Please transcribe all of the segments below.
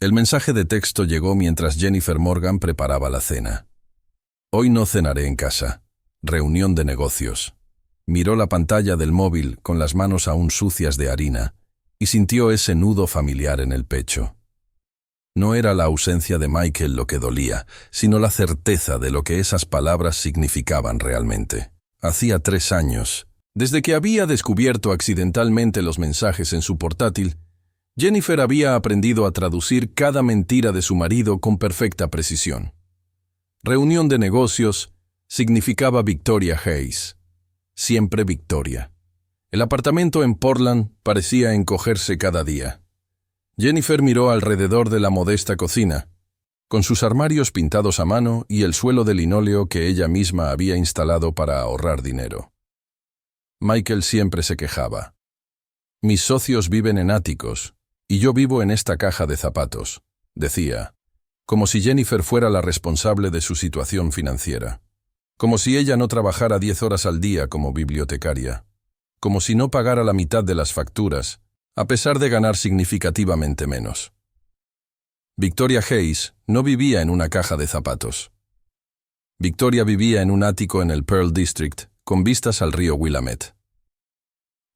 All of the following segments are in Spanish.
El mensaje de texto llegó mientras Jennifer Morgan preparaba la cena. Hoy no cenaré en casa. Reunión de negocios. Miró la pantalla del móvil con las manos aún sucias de harina y sintió ese nudo familiar en el pecho. No era la ausencia de Michael lo que dolía, sino la certeza de lo que esas palabras significaban realmente. Hacía 3 años, desde que había descubierto accidentalmente los mensajes en su portátil, Jennifer había aprendido a traducir cada mentira de su marido con perfecta precisión. Reunión de negocios significaba Victoria Hayes. Siempre Victoria. El apartamento en Portland parecía encogerse cada día. Jennifer miró alrededor de la modesta cocina, con sus armarios pintados a mano y el suelo de linóleo que ella misma había instalado para ahorrar dinero. Michael siempre se quejaba. Mis socios viven en áticos, y yo vivo en esta caja de zapatos, decía, como si Jennifer fuera la responsable de su situación financiera, como si ella no trabajara 10 horas al día como bibliotecaria, como si no pagara la mitad de las facturas, a pesar de ganar significativamente menos. Victoria Hayes no vivía en una caja de zapatos. Victoria vivía en un ático en el Pearl District, con vistas al río Willamette.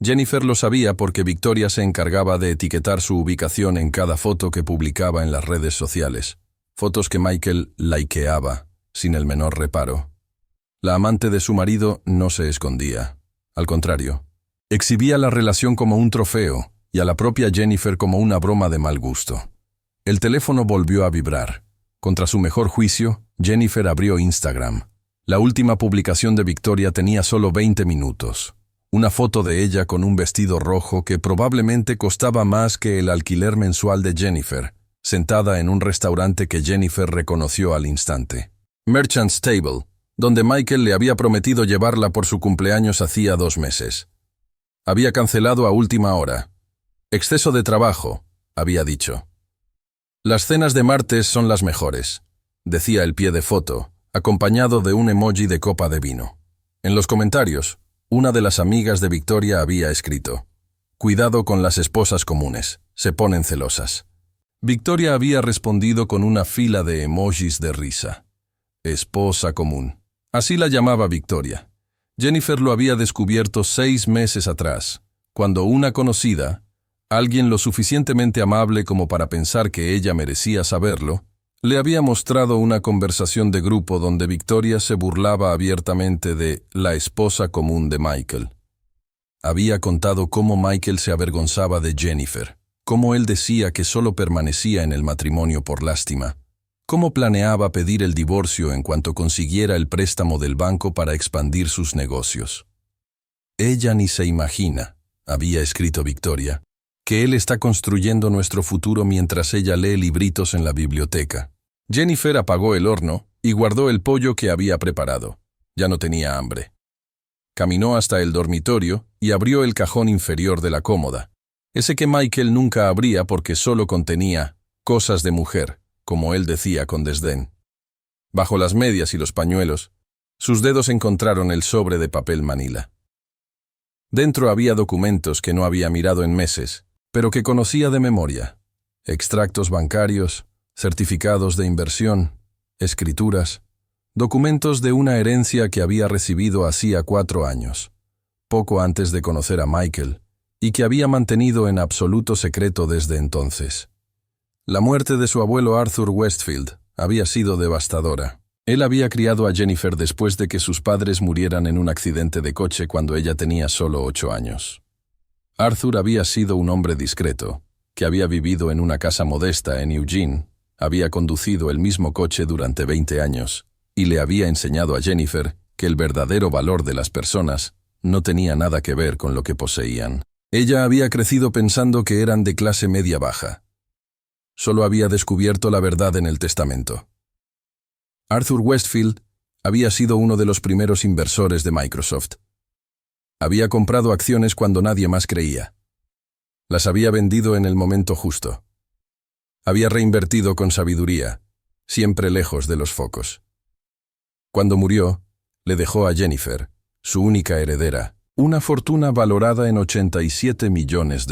Jennifer lo sabía porque Victoria se encargaba de etiquetar su ubicación en cada foto que publicaba en las redes sociales, fotos que Michael likeaba, sin el menor reparo. La amante de su marido no se escondía. Al contrario, exhibía la relación como un trofeo y a la propia Jennifer como una broma de mal gusto. El teléfono volvió a vibrar. Contra su mejor juicio, Jennifer abrió Instagram. La última publicación de Victoria tenía solo 20 minutos. Una foto de ella con un vestido rojo que probablemente costaba más que el alquiler mensual de Jennifer, sentada en un restaurante que Jennifer reconoció al instante. Merchant's Table, donde Michael le había prometido llevarla por su cumpleaños hacía 2 meses. Había cancelado a última hora. Exceso de trabajo, había dicho. Las cenas de martes son las mejores, decía el pie de foto, acompañado de un emoji de copa de vino. En los comentarios, una de las amigas de Victoria había escrito: «Cuidado con las esposas comunes, se ponen celosas». Victoria había respondido con una fila de emojis de risa. Esposa común. Así la llamaba Victoria. Jennifer lo había descubierto 6 meses atrás, cuando una conocida, alguien lo suficientemente amable como para pensar que ella merecía saberlo, le había mostrado una conversación de grupo donde Victoria se burlaba abiertamente de la esposa común de Michael. Había contado cómo Michael se avergonzaba de Jennifer, cómo él decía que solo permanecía en el matrimonio por lástima, cómo planeaba pedir el divorcio en cuanto consiguiera el préstamo del banco para expandir sus negocios. Ella ni se imagina, había escrito Victoria, que él está construyendo nuestro futuro mientras ella lee libritos en la biblioteca. Jennifer apagó el horno y guardó el pollo que había preparado. Ya no tenía hambre. Caminó hasta el dormitorio y abrió el cajón inferior de la cómoda, ese que Michael nunca abría porque solo contenía cosas de mujer, como él decía con desdén. Bajo las medias y los pañuelos, sus dedos encontraron el sobre de papel manila. Dentro había documentos que no había mirado en meses, pero que conocía de memoria. Extractos bancarios, certificados de inversión, escrituras, documentos de una herencia que había recibido hacía 4 años, poco antes de conocer a Michael, y que había mantenido en absoluto secreto desde entonces. La muerte de su abuelo Arthur Westfield había sido devastadora. Él había criado a Jennifer después de que sus padres murieran en un accidente de coche cuando ella tenía solo 8 años. Arthur había sido un hombre discreto, que había vivido en una casa modesta en Eugene, había conducido el mismo coche durante 20 años, y le había enseñado a Jennifer que el verdadero valor de las personas no tenía nada que ver con lo que poseían. Ella había crecido pensando que eran de clase media baja. Solo había descubierto la verdad en el testamento. Arthur Westfield había sido uno de los primeros inversores de Microsoft. Había comprado acciones cuando nadie más creía. Las había vendido en el momento justo. Había reinvertido con sabiduría, siempre lejos de los focos. Cuando murió, le dejó a Jennifer, su única heredera, una fortuna valorada en $87 millones.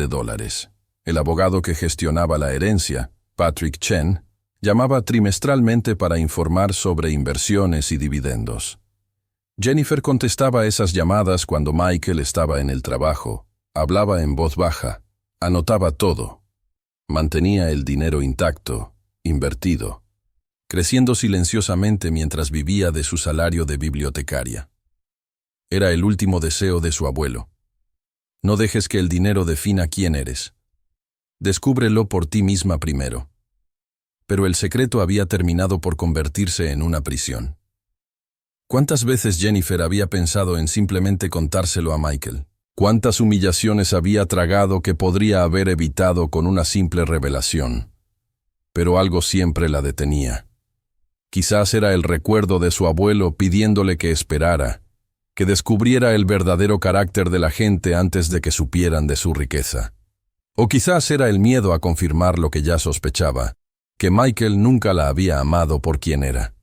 El abogado que gestionaba la herencia Patrick Chen, llamaba trimestralmente para informar sobre inversiones y dividendos. Jennifer contestaba esas llamadas cuando Michael estaba en el trabajo, hablaba en voz baja, anotaba todo. Mantenía el dinero intacto, invertido, creciendo silenciosamente mientras vivía de su salario de bibliotecaria. Era el último deseo de su abuelo. No dejes que el dinero defina quién eres. Descúbrelo por ti misma primero. Pero el secreto había terminado por convertirse en una prisión. ¿Cuántas veces Jennifer había pensado en simplemente contárselo a Michael? ¿Cuántas humillaciones había tragado que podría haber evitado con una simple revelación? Pero algo siempre la detenía. Quizás era el recuerdo de su abuelo pidiéndole que esperara, que descubriera el verdadero carácter de la gente antes de que supieran de su riqueza. O quizás era el miedo a confirmar lo que ya sospechaba, que Michael nunca la había amado por quien era.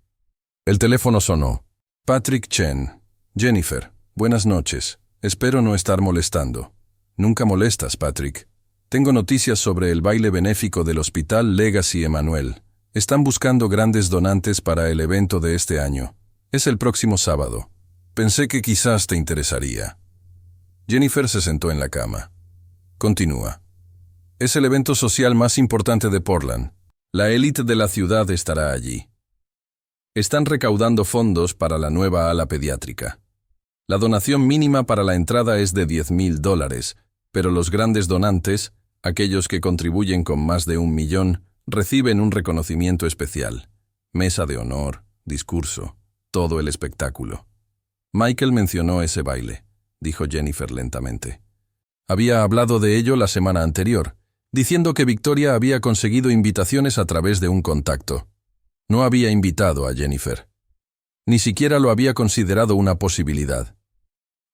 El teléfono sonó. Patrick Chen. Jennifer, buenas noches. Espero no estar molestando. Nunca molestas, Patrick. Tengo noticias sobre el baile benéfico del Hospital Legacy Emanuel. Están buscando grandes donantes para el evento de este año. Es el próximo sábado. Pensé que quizás te interesaría. Jennifer se sentó en la cama. Continúa. Es el evento social más importante de Portland. La élite de la ciudad estará allí. Están recaudando fondos para la nueva ala pediátrica. La donación mínima para la entrada es de $10,000, pero los grandes donantes, aquellos que contribuyen con más de 1 millón, reciben un reconocimiento especial. Mesa de honor, discurso, todo el espectáculo. Michael mencionó ese baile, dijo Jennifer lentamente. Había hablado de ello la semana anterior, diciendo que Victoria había conseguido invitaciones a través de un contacto. No había invitado a Jennifer. Ni siquiera lo había considerado una posibilidad.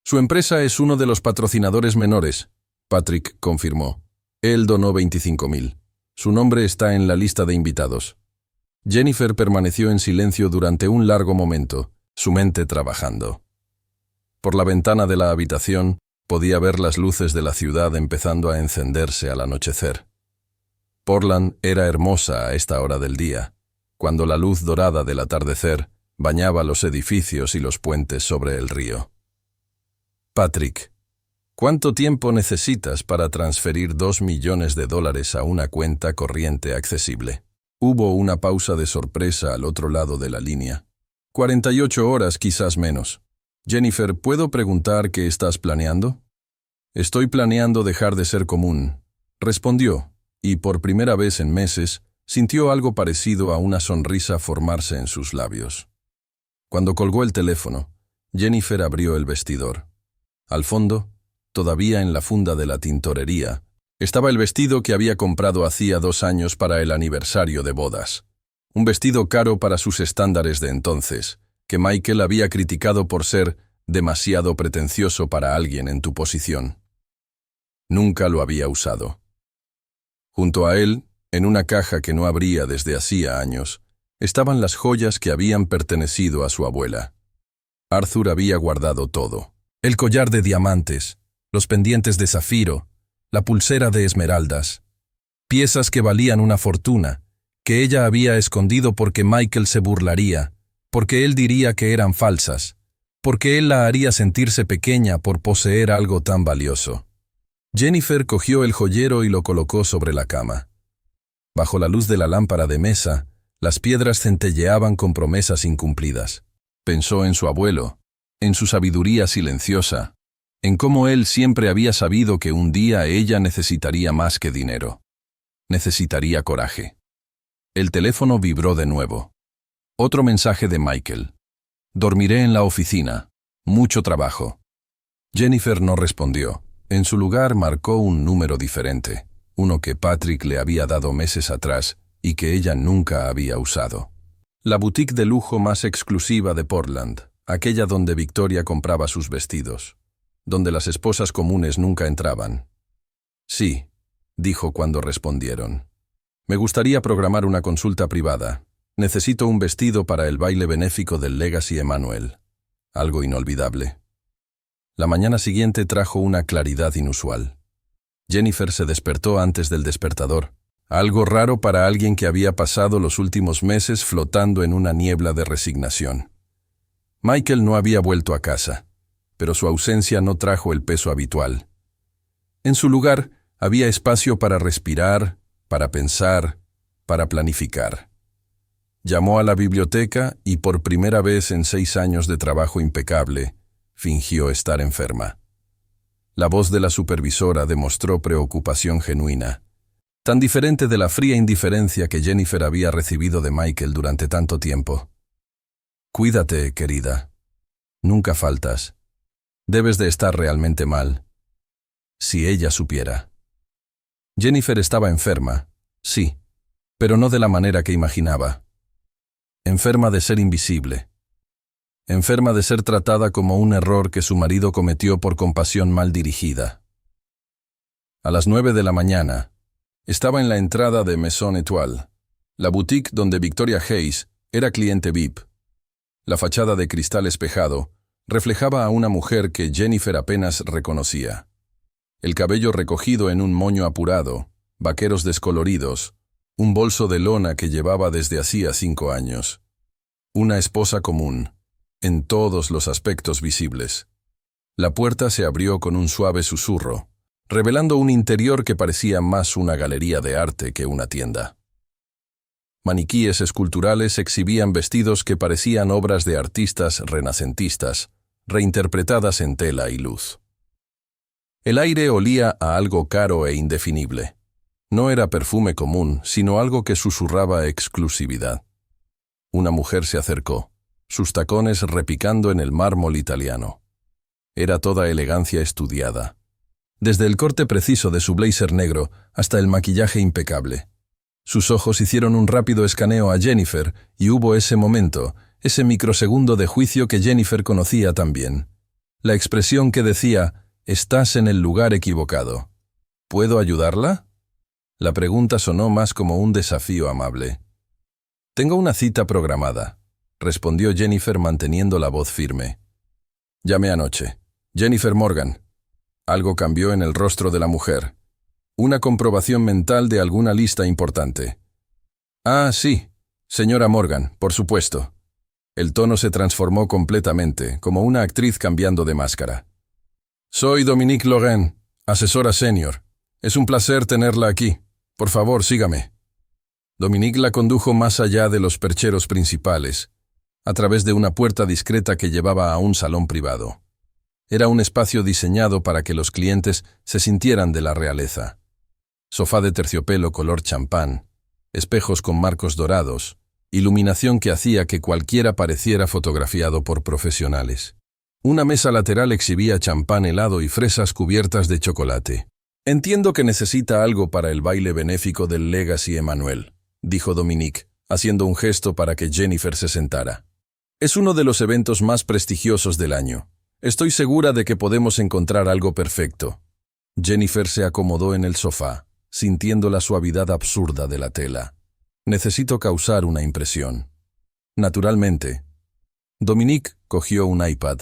Su empresa es uno de los patrocinadores menores, Patrick confirmó. Él donó 25,000. Su nombre está en la lista de invitados. Jennifer permaneció en silencio durante un largo momento, su mente trabajando. Por la ventana de la habitación podía ver las luces de la ciudad empezando a encenderse al anochecer. Portland era hermosa a esta hora del día, cuando la luz dorada del atardecer bañaba los edificios y los puentes sobre el río. Patrick, ¿cuánto tiempo necesitas para transferir $2 millones a una cuenta corriente accesible? Hubo una pausa de sorpresa al otro lado de la línea. 48 horas, quizás menos. Jennifer, ¿puedo preguntar qué estás planeando? Estoy planeando dejar de ser común, respondió, y por primera vez en meses sintió algo parecido a una sonrisa formarse en sus labios. Cuando colgó el teléfono, Jennifer abrió el vestidor. Al fondo, todavía en la funda de la tintorería, estaba el vestido que había comprado hacía 2 años para el aniversario de bodas. Un vestido caro para sus estándares de entonces, que Michael había criticado por ser demasiado pretencioso para alguien en tu posición. Nunca lo había usado. Junto a él, en una caja que no abría desde hacía años, estaban las joyas que habían pertenecido a su abuela. Arthur había guardado todo. El collar de diamantes, los pendientes de zafiro, la pulsera de esmeraldas. Piezas que valían una fortuna, que ella había escondido porque Michael se burlaría, porque él diría que eran falsas, porque él la haría sentirse pequeña por poseer algo tan valioso. Jennifer cogió el joyero y lo colocó sobre la cama. Bajo la luz de la lámpara de mesa, las piedras centelleaban con promesas incumplidas. Pensó en su abuelo, en su sabiduría silenciosa, en cómo él siempre había sabido que un día ella necesitaría más que dinero. Necesitaría coraje. El teléfono vibró de nuevo. Otro mensaje de Michael. Dormiré en la oficina. Mucho trabajo. Jennifer no respondió. En su lugar marcó un número diferente, uno que Patrick le había dado meses atrás y que ella nunca había usado. La boutique de lujo más exclusiva de Portland, aquella donde Victoria compraba sus vestidos, donde las esposas comunes nunca entraban. Sí, dijo cuando respondieron. Me gustaría programar una consulta privada. Necesito un vestido para el baile benéfico del Legacy Emanuel. Algo inolvidable. La mañana siguiente trajo una claridad inusual. Jennifer se despertó antes del despertador, Algo raro para alguien que había pasado los últimos meses flotando en una niebla de resignación. Michael no había vuelto a casa, pero su ausencia no trajo el peso habitual. En su lugar, había espacio para respirar, para pensar, para planificar. Llamó a la biblioteca y por primera vez en 6 años de trabajo impecable, fingió estar enferma. La voz de la supervisora demostró preocupación genuina, tan diferente de la fría indiferencia que Jennifer había recibido de Michael durante tanto tiempo. «Cuídate, querida. Nunca faltas. Debes de estar realmente mal. Si ella supiera». Jennifer estaba enferma, sí, pero no de la manera que imaginaba. Enferma de ser invisible. Enferma de ser tratada como un error que su marido cometió por compasión mal dirigida. A las 9 de la mañana, estaba en la entrada de Maison Étoile, la boutique donde Victoria Hayes era cliente VIP. La fachada de cristal espejado reflejaba a una mujer que Jennifer apenas reconocía. El cabello recogido en un moño apurado, vaqueros descoloridos, un bolso de lona que llevaba desde hacía 5 años. Una esposa común, en todos los aspectos visibles. La puerta se abrió con un suave susurro, revelando un interior que parecía más una galería de arte que una tienda. Maniquíes esculturales exhibían vestidos que parecían obras de artistas renacentistas, reinterpretadas en tela y luz. El aire olía a algo caro e indefinible. No era perfume común, sino algo que susurraba exclusividad. Una mujer se acercó, sus tacones repicando en el mármol italiano. Era toda elegancia estudiada. Desde el corte preciso de su blazer negro hasta el maquillaje impecable. Sus ojos hicieron un rápido escaneo a Jennifer y hubo ese momento, ese microsegundo de juicio que Jennifer conocía tan bien. La expresión que decía, «Estás en el lugar equivocado». «¿Puedo ayudarla?» La pregunta sonó más como un desafío amable. «Tengo una cita programada», respondió Jennifer manteniendo la voz firme. «Llamé anoche. Jennifer Morgan». Algo cambió en el rostro de la mujer. Una comprobación mental de alguna lista importante. «Ah, sí, señora Morgan, por supuesto». El tono se transformó completamente, como una actriz cambiando de máscara. «Soy Dominique Loren, asesora senior. Es un placer tenerla aquí. Por favor, sígame». Dominique la condujo más allá de los percheros principales, a través de una puerta discreta que llevaba a un salón privado. Era un espacio diseñado para que los clientes se sintieran de la realeza. Sofá de terciopelo color champán, espejos con marcos dorados, iluminación que hacía que cualquiera pareciera fotografiado por profesionales. Una mesa lateral exhibía champán helado y fresas cubiertas de chocolate. «Entiendo que necesita algo para el baile benéfico del Legacy Emmanuel», dijo Dominique, haciendo un gesto para que Jennifer se sentara. «Es uno de los eventos más prestigiosos del año. Estoy segura de que podemos encontrar algo perfecto». Jennifer se acomodó en el sofá, sintiendo la suavidad absurda de la tela. «Necesito causar una impresión». «Naturalmente». Dominique cogió un iPad,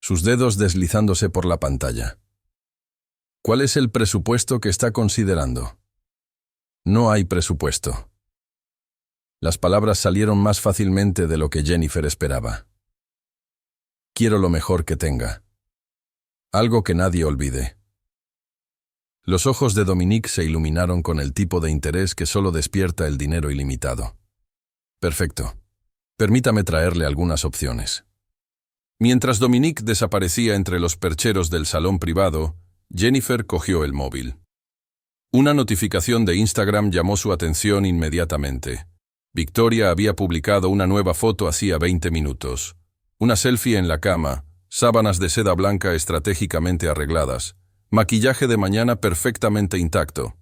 sus dedos deslizándose por la pantalla. «¿Cuál es el presupuesto que está considerando?» «No hay presupuesto». Las palabras salieron más fácilmente de lo que Jennifer esperaba. «Quiero lo mejor que tenga. Algo que nadie olvide». Los ojos de Dominique se iluminaron con el tipo de interés que solo despierta el dinero ilimitado. «Perfecto. Permítame traerle algunas opciones». Mientras Dominique desaparecía entre los percheros del salón privado, Jennifer cogió el móvil. Una notificación de Instagram llamó su atención inmediatamente. Victoria había publicado una nueva foto hacía 20 minutos. Una selfie en la cama, sábanas de seda blanca estratégicamente arregladas, maquillaje de mañana perfectamente intacto.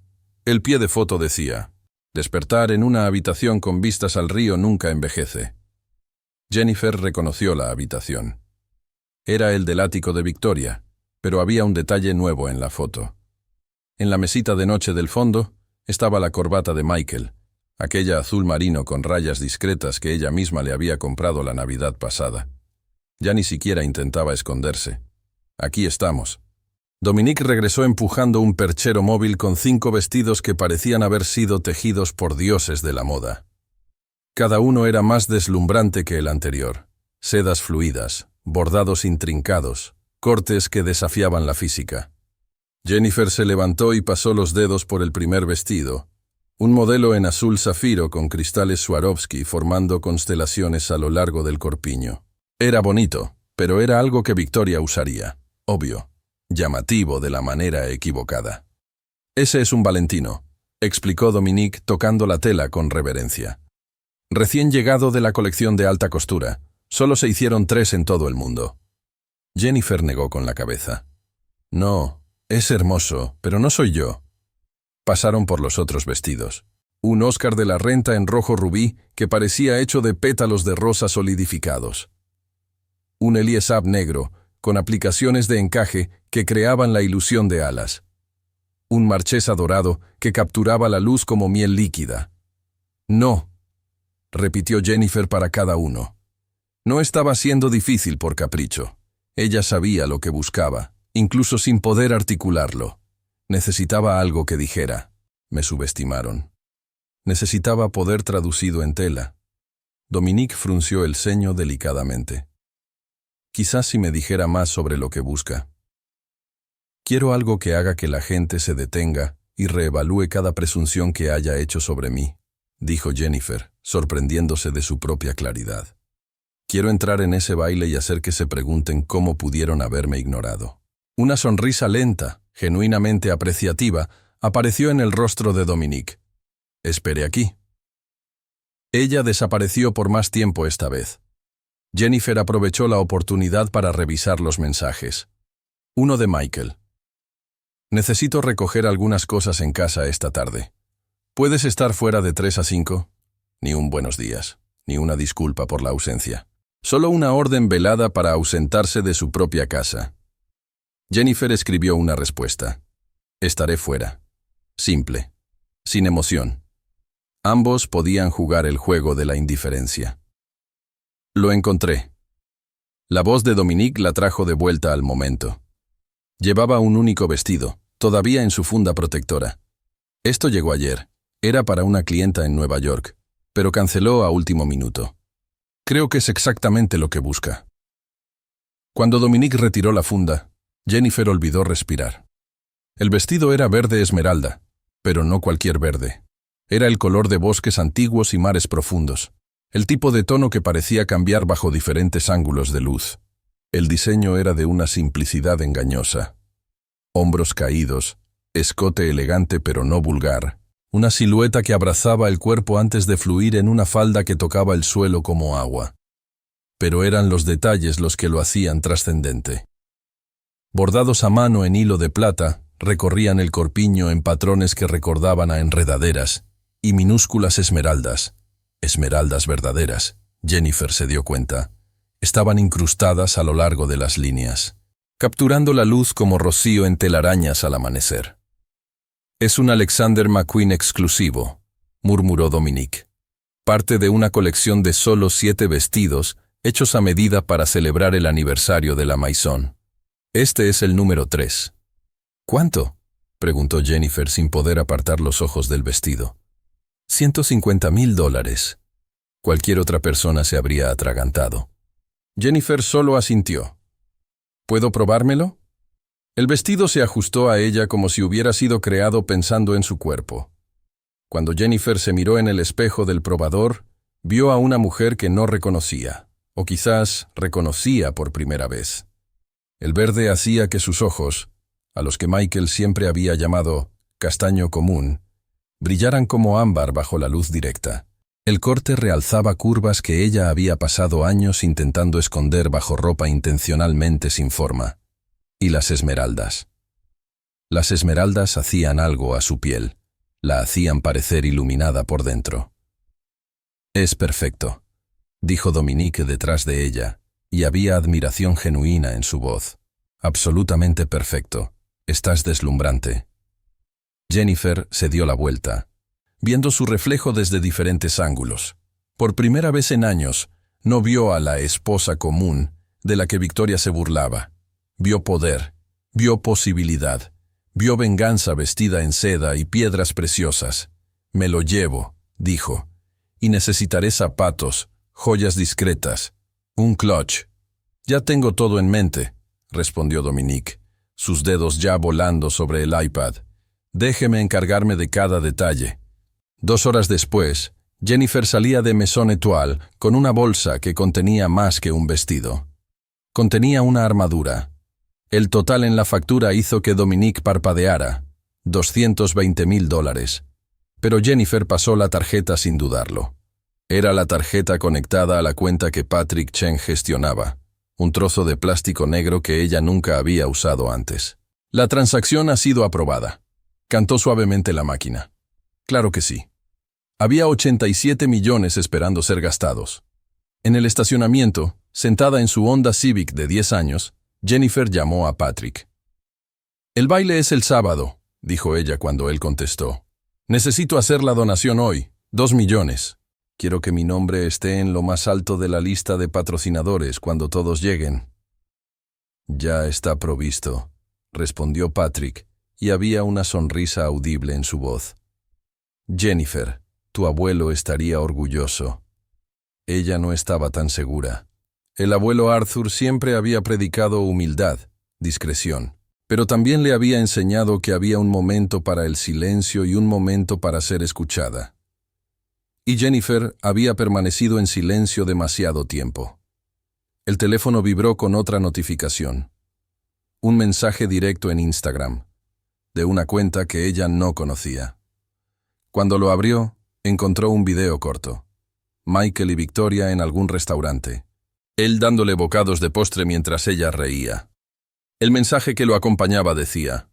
El pie de foto decía, «Despertar en una habitación con vistas al río nunca envejece». Jennifer reconoció la habitación. Era el del ático de Victoria, pero había un detalle nuevo en la foto. En la mesita de noche del fondo estaba la corbata de Michael, aquella azul marino con rayas discretas que ella misma le había comprado la Navidad pasada. Ya ni siquiera intentaba esconderse. «Aquí estamos». Dominique regresó empujando un perchero móvil con 5 vestidos que parecían haber sido tejidos por dioses de la moda. Cada uno era más deslumbrante que el anterior. Sedas fluidas, bordados intrincados, cortes que desafiaban la física. Jennifer se levantó y pasó los dedos por el primer vestido, un modelo en azul zafiro con cristales Swarovski formando constelaciones a lo largo del corpiño. Era bonito, pero era algo que Victoria usaría, obvio, llamativo de la manera equivocada. «Ese es un Valentino», explicó Dominique tocando la tela con reverencia. «Recién llegado de la colección de alta costura. Solo se hicieron 3 en todo el mundo». Jennifer negó con la cabeza. «No, es hermoso, pero no soy yo». Pasaron por los otros vestidos. Un Oscar de la Renta en rojo rubí que parecía hecho de pétalos de rosa solidificados. Un Eliasab negro, con aplicaciones de encaje que creaban la ilusión de alas. Un Marchesa dorado que capturaba la luz como miel líquida. «No», repitió Jennifer para cada uno. No estaba siendo difícil por capricho. Ella sabía lo que buscaba, incluso sin poder articularlo. Necesitaba algo que dijera: «Me subestimaron». Necesitaba poder traducido en tela. Dominique frunció el ceño delicadamente. «Quizás si me dijera más sobre lo que busca». «Quiero algo que haga que la gente se detenga y reevalúe cada presunción que haya hecho sobre mí», dijo Jennifer, sorprendiéndose de su propia claridad. «Quiero entrar en ese baile y hacer que se pregunten cómo pudieron haberme ignorado». Una sonrisa lenta, genuinamente apreciativa, apareció en el rostro de Dominique. «Espere aquí». Ella desapareció por más tiempo esta vez. Jennifer aprovechó la oportunidad para revisar los mensajes. Uno de Michael. «Necesito recoger algunas cosas en casa esta tarde. ¿Puedes estar fuera de 3 a 5? Ni un buenos días, ni una disculpa por la ausencia. Solo una orden velada para ausentarse de su propia casa». Jennifer escribió una respuesta. «Estaré fuera». Simple, sin emoción. Ambos podían jugar el juego de la indiferencia. «Lo encontré». La voz de Dominique la trajo de vuelta al momento. Llevaba un único vestido, todavía en su funda protectora. Esto llegó ayer. Era para una clienta en Nueva York, pero canceló a último minuto. «Creo que es exactamente lo que busca». Cuando Dominique retiró la funda, Jennifer olvidó respirar. El vestido era verde esmeralda, pero no cualquier verde. Era el color de bosques antiguos y mares profundos, el tipo de tono que parecía cambiar bajo diferentes ángulos de luz. El diseño era de una simplicidad engañosa. Hombros caídos, escote elegante pero no vulgar, una silueta que abrazaba el cuerpo antes de fluir en una falda que tocaba el suelo como agua. Pero eran los detalles los que lo hacían trascendente. Bordados a mano en hilo de plata, recorrían el corpiño en patrones que recordaban a enredaderas y minúsculas esmeraldas. Esmeraldas verdaderas, Jennifer se dio cuenta. Estaban incrustadas a lo largo de las líneas, capturando la luz como rocío en telarañas al amanecer. «Es un Alexander McQueen exclusivo», murmuró Dominique. «Parte de una colección de solo 7 vestidos hechos a medida para celebrar el aniversario de la Maison. Este es el número 3. «¿Cuánto?», preguntó Jennifer sin poder apartar los ojos del vestido. $150,000. Cualquier otra persona se habría atragantado. Jennifer solo asintió. «¿Puedo probármelo?». El vestido se ajustó a ella como si hubiera sido creado pensando en su cuerpo. Cuando Jennifer se miró en el espejo del probador, vio a una mujer que no reconocía, o quizás reconocía por primera vez. El verde hacía que sus ojos, a los que Michael siempre había llamado castaño común, brillaran como ámbar bajo la luz directa. El corte realzaba curvas que ella había pasado años intentando esconder bajo ropa intencionalmente sin forma. Y las esmeraldas. Las esmeraldas hacían algo a su piel, la hacían parecer iluminada por dentro. «Es perfecto», dijo Dominique detrás de ella, y había admiración genuina en su voz. «Absolutamente perfecto. Estás deslumbrante». Jennifer se dio la vuelta, viendo su reflejo desde diferentes ángulos. Por primera vez en años, no vio a la esposa común de la que Victoria se burlaba. Vio poder, Vio posibilidad. Vio venganza vestida en seda y piedras preciosas. Me lo llevo, dijo. Y necesitaré zapatos, joyas discretas, un clutch. Ya tengo todo en mente, respondió Dominique, sus dedos ya volando sobre el iPad. Déjeme encargarme de cada detalle. 2 horas después, Jennifer salía de Maison Étoile con una bolsa que contenía más que un vestido. Contenía una armadura. El total en la factura hizo que Dominique parpadeara. $220,000. Pero Jennifer pasó la tarjeta sin dudarlo. Era la tarjeta conectada a la cuenta que Patrick Chen gestionaba, un trozo de plástico negro que ella nunca había usado antes. La transacción ha sido aprobada, cantó suavemente la máquina. Claro que sí. Había 87 millones esperando ser gastados. En el estacionamiento, sentada en su Honda Civic de 10 años, Jennifer llamó a Patrick. «El baile es el sábado», dijo ella cuando él contestó. «Necesito hacer la donación hoy, 2 millones. Quiero que mi nombre esté en lo más alto de la lista de patrocinadores cuando todos lleguen». «Ya está provisto», respondió Patrick, y había una sonrisa audible en su voz. «Jennifer, tu abuelo estaría orgulloso». Ella no estaba tan segura. El abuelo Arthur siempre había predicado humildad, discreción, pero también le había enseñado que había un momento para el silencio y un momento para ser escuchada. Y Jennifer había permanecido en silencio demasiado tiempo. El teléfono vibró con otra notificación. Un mensaje directo en Instagram, de una cuenta que ella no conocía. Cuando lo abrió, encontró un video corto. Michael y Victoria en algún restaurante. Él dándole bocados de postre mientras ella reía. El mensaje que lo acompañaba decía: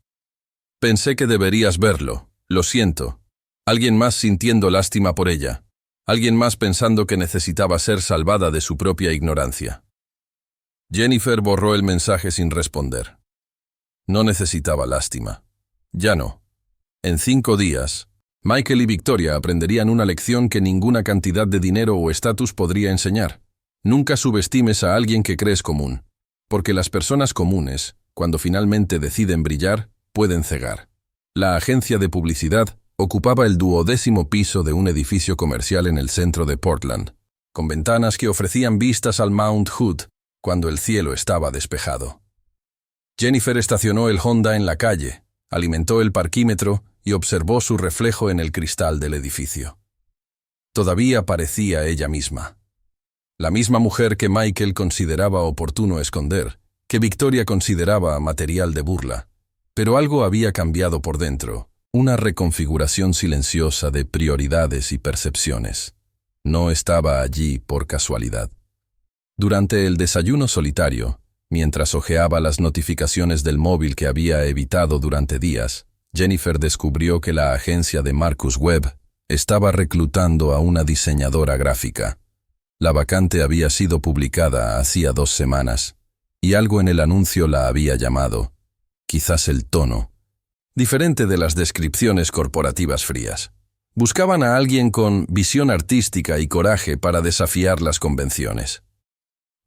«Pensé que deberías verlo, lo siento». Alguien más sintiendo lástima por ella. Alguien más pensando que necesitaba ser salvada de su propia ignorancia. Jennifer borró el mensaje sin responder. No necesitaba lástima. Ya no. En 5 días, Michael y Victoria aprenderían una lección que ninguna cantidad de dinero o estatus podría enseñar. Nunca subestimes a alguien que crees común, porque las personas comunes, cuando finalmente deciden brillar, pueden cegar. La agencia de publicidad ocupaba el 12º piso de un edificio comercial en el centro de Portland, con ventanas que ofrecían vistas al Mount Hood cuando el cielo estaba despejado. Jennifer estacionó el Honda en la calle, alimentó el parquímetro y observó su reflejo en el cristal del edificio. Todavía parecía ella misma. La misma mujer que Michael consideraba oportuno esconder, que Victoria consideraba material de burla. Pero algo había cambiado por dentro, una reconfiguración silenciosa de prioridades y percepciones. No estaba allí por casualidad. Durante el desayuno solitario, mientras hojeaba las notificaciones del móvil que había evitado durante días, Jennifer descubrió que la agencia de Marcus Webb estaba reclutando a una diseñadora gráfica. La vacante había sido publicada hacía 2 semanas, y algo en el anuncio la había llamado, quizás el tono, diferente de las descripciones corporativas frías. Buscaban a alguien con visión artística y coraje para desafiar las convenciones.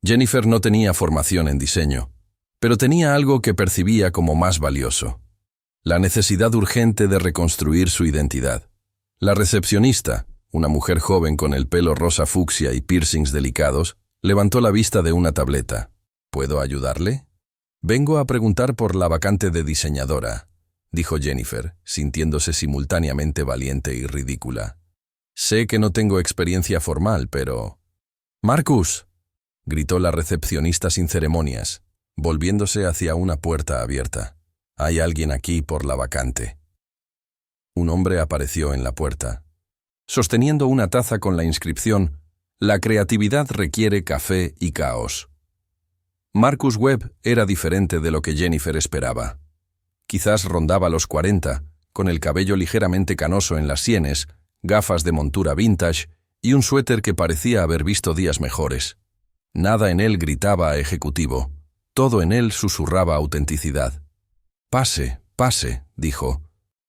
Jennifer no tenía formación en diseño, pero tenía algo que percibía como más valioso: la necesidad urgente de reconstruir su identidad. La recepcionista, una mujer joven con el pelo rosa fucsia y piercings delicados, levantó la vista de una tableta. ¿Puedo ayudarle? Vengo a preguntar por la vacante de diseñadora, dijo Jennifer, sintiéndose simultáneamente valiente y ridícula. Sé que no tengo experiencia formal, pero... ¡Marcus!, gritó la recepcionista sin ceremonias, volviéndose hacia una puerta abierta. Hay alguien aquí por la vacante. Un hombre apareció en la puerta, sosteniendo una taza con la inscripción: «La creatividad requiere café y caos». Marcus Webb era diferente de lo que Jennifer esperaba. Quizás rondaba los 40, con el cabello ligeramente canoso en las sienes, gafas de montura vintage y un suéter que parecía haber visto días mejores. Nada en él gritaba a ejecutivo, todo en él susurraba autenticidad. «Pase, pase», dijo,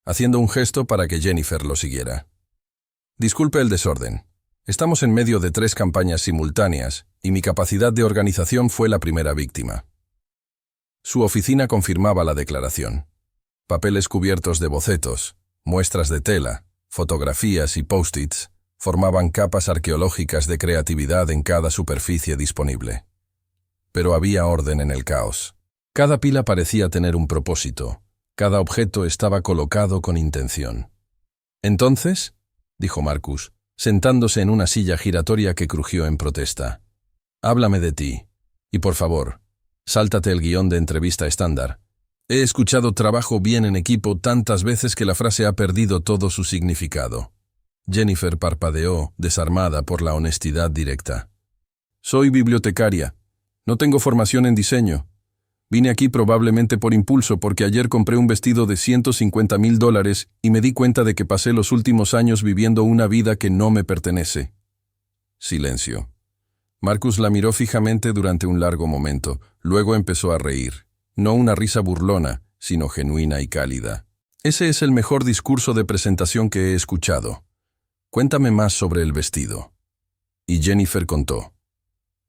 haciendo un gesto para que Jennifer lo siguiera. «Disculpe el desorden. Estamos en medio de 3 campañas simultáneas y mi capacidad de organización fue la primera víctima». Su oficina confirmaba la declaración. Papeles cubiertos de bocetos, muestras de tela, fotografías y post-its formaban capas arqueológicas de creatividad en cada superficie disponible. Pero había orden en el caos. Cada pila parecía tener un propósito. Cada objeto estaba colocado con intención. «Entonces», dijo Marcus, sentándose en una silla giratoria que crujió en protesta, «háblame de ti. Y por favor, sáltate el guión de entrevista estándar. He escuchado trabajo bien en equipo tantas veces que la frase ha perdido todo su significado». Jennifer parpadeó, desarmada por la honestidad directa. «Soy bibliotecaria. No tengo formación en diseño. Vine aquí probablemente por impulso porque ayer compré un vestido de $150,000 y me di cuenta de que pasé los últimos años viviendo una vida que no me pertenece». Silencio. Marcus la miró fijamente durante un largo momento, luego empezó a reír. No una risa burlona, sino genuina y cálida. «Ese es el mejor discurso de presentación que he escuchado. Cuéntame más sobre el vestido». Y Jennifer contó.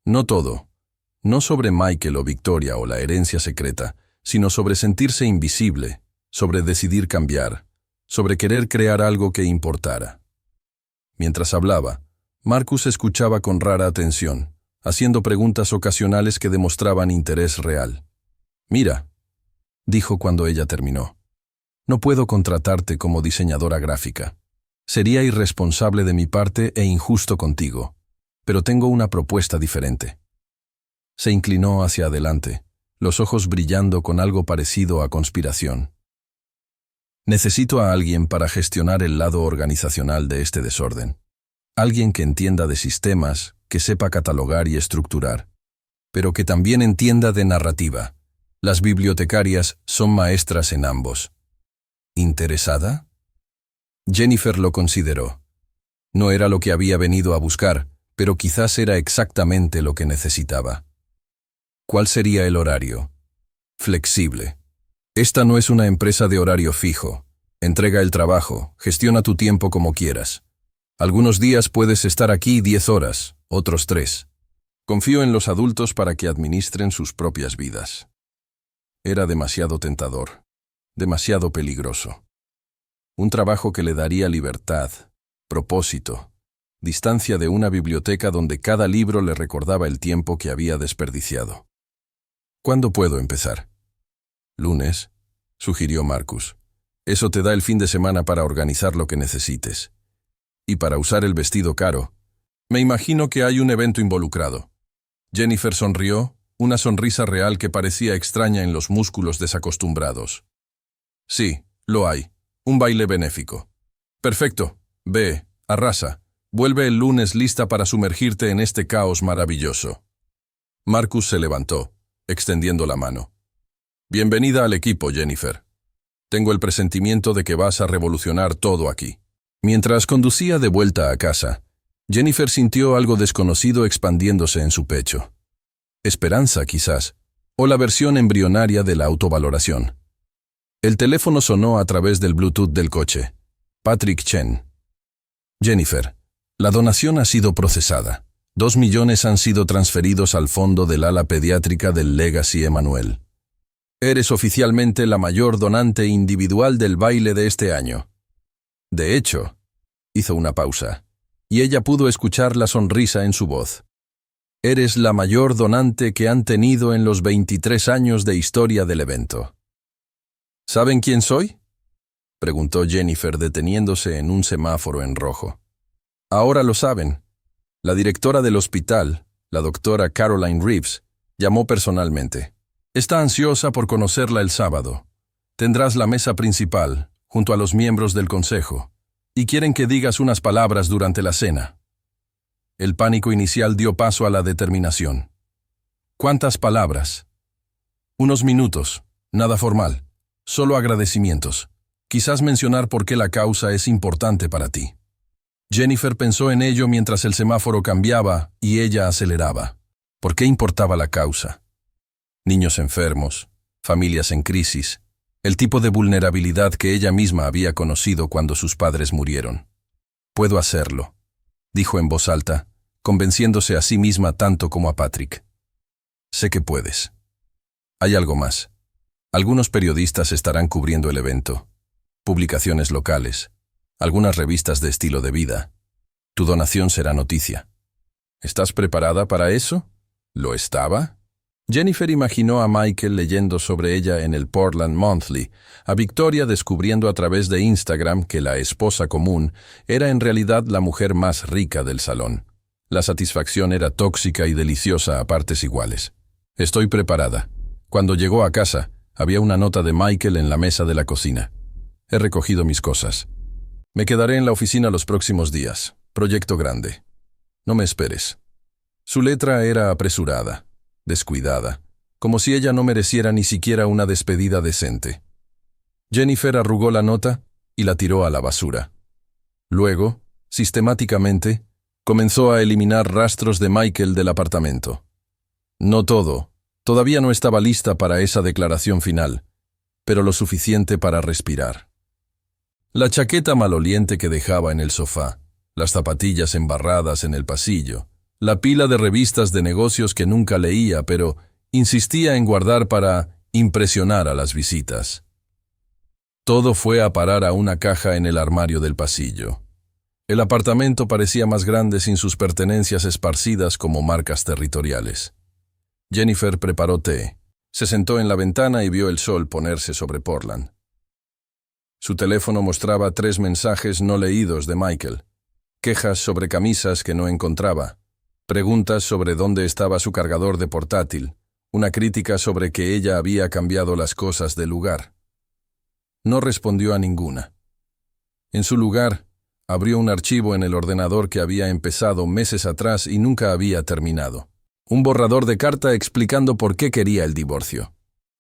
No todo. No sobre Michael o Victoria o la herencia secreta, sino sobre sentirse invisible, sobre decidir cambiar, sobre querer crear algo que importara. Mientras hablaba, Marcus escuchaba con rara atención, haciendo preguntas ocasionales que demostraban interés real. «Mira», dijo cuando ella terminó, «no puedo contratarte como diseñadora gráfica. Sería irresponsable de mi parte e injusto contigo, pero tengo una propuesta diferente». Se inclinó hacia adelante, los ojos brillando con algo parecido a conspiración. «Necesito a alguien para gestionar el lado organizacional de este desorden. Alguien que entienda de sistemas, que sepa catalogar y estructurar, pero que también entienda de narrativa. Las bibliotecarias son maestras en ambos». ¿Interesada? Jennifer lo consideró. No era lo que había venido a buscar, pero quizás era exactamente lo que necesitaba. ¿Cuál sería el horario? Flexible. Esta no es una empresa de horario fijo. Entrega el trabajo, gestiona tu tiempo como quieras. Algunos días puedes estar aquí 10 horas, otros 3. Confío en los adultos para que administren sus propias vidas. Era demasiado tentador, demasiado peligroso. Un trabajo que le daría libertad, propósito, distancia de una biblioteca donde cada libro le recordaba el tiempo que había desperdiciado. ¿Cuándo puedo empezar? Lunes, sugirió Marcus. Eso te da el fin de semana para organizar lo que necesites. Y para usar el vestido caro. Me imagino que hay un evento involucrado. Jennifer sonrió, una sonrisa real que parecía extraña en los músculos desacostumbrados. Sí, lo hay. Un baile benéfico. Perfecto. Ve, arrasa. Vuelve el lunes lista para sumergirte en este caos maravilloso. Marcus se levantó, extendiendo la mano. Bienvenida al equipo, Jennifer. Tengo el presentimiento de que vas a revolucionar todo aquí. Mientras conducía de vuelta a casa, Jennifer sintió algo desconocido expandiéndose en su pecho. Esperanza, quizás, o la versión embrionaria de la autovaloración. El teléfono sonó a través del Bluetooth del coche. Patrick Chen. Jennifer, la donación ha sido procesada. 2 millones han sido transferidos al fondo del ala pediátrica del Legacy Emanuel. Eres oficialmente la mayor donante individual del baile de este año. De hecho, hizo una pausa, y ella pudo escuchar la sonrisa en su voz. Eres la mayor donante que han tenido en los 23 años de historia del evento. ¿Saben quién soy?, preguntó Jennifer deteniéndose en un semáforo en rojo. Ahora lo saben. La directora del hospital, la doctora Caroline Reeves, llamó personalmente. Está ansiosa por conocerla el sábado. Tendrás la mesa principal, junto a los miembros del consejo, y quieren que digas unas palabras durante la cena. El pánico inicial dio paso a la determinación. ¿Cuántas palabras? Unos minutos, nada formal, solo agradecimientos. Quizás mencionar por qué la causa es importante para ti. Jennifer pensó en ello mientras el semáforo cambiaba y ella aceleraba. ¿Por qué importaba la causa? Niños enfermos, familias en crisis, el tipo de vulnerabilidad que ella misma había conocido cuando sus padres murieron. Puedo hacerlo, dijo en voz alta, convenciéndose a sí misma tanto como a Patrick. Sé que puedes. Hay algo más. Algunos periodistas estarán cubriendo el evento. Publicaciones locales. Algunas revistas de estilo de vida. Tu donación será noticia. ¿Estás preparada para eso? ¿Lo estaba? Jennifer imaginó a Michael leyendo sobre ella en el Portland Monthly, a Victoria descubriendo a través de Instagram que la esposa común era en realidad la mujer más rica del salón. La satisfacción era tóxica y deliciosa a partes iguales. Estoy preparada. Cuando llegó a casa, había una nota de Michael en la mesa de la cocina. He recogido mis cosas. Me quedaré en la oficina los próximos días. Proyecto grande. No me esperes. Su letra era apresurada, descuidada, como si ella no mereciera ni siquiera una despedida decente. Jennifer arrugó la nota y la tiró a la basura. Luego, sistemáticamente, comenzó a eliminar rastros de Michael del apartamento. No todo. Todavía no estaba lista para esa declaración final, pero lo suficiente para respirar. La chaqueta maloliente que dejaba en el sofá, las zapatillas embarradas en el pasillo, la pila de revistas de negocios que nunca leía, pero insistía en guardar para impresionar a las visitas. Todo fue a parar a una caja en el armario del pasillo. El apartamento parecía más grande sin sus pertenencias esparcidas como marcas territoriales. Jennifer preparó té, se sentó en la ventana y vio el sol ponerse sobre Portland. Su teléfono mostraba 3 mensajes no leídos de Michael, quejas sobre camisas que no encontraba, preguntas sobre dónde estaba su cargador de portátil, una crítica sobre que ella había cambiado las cosas de lugar. No respondió a ninguna. En su lugar, abrió un archivo en el ordenador que había empezado meses atrás y nunca había terminado. Un borrador de carta explicando por qué quería el divorcio.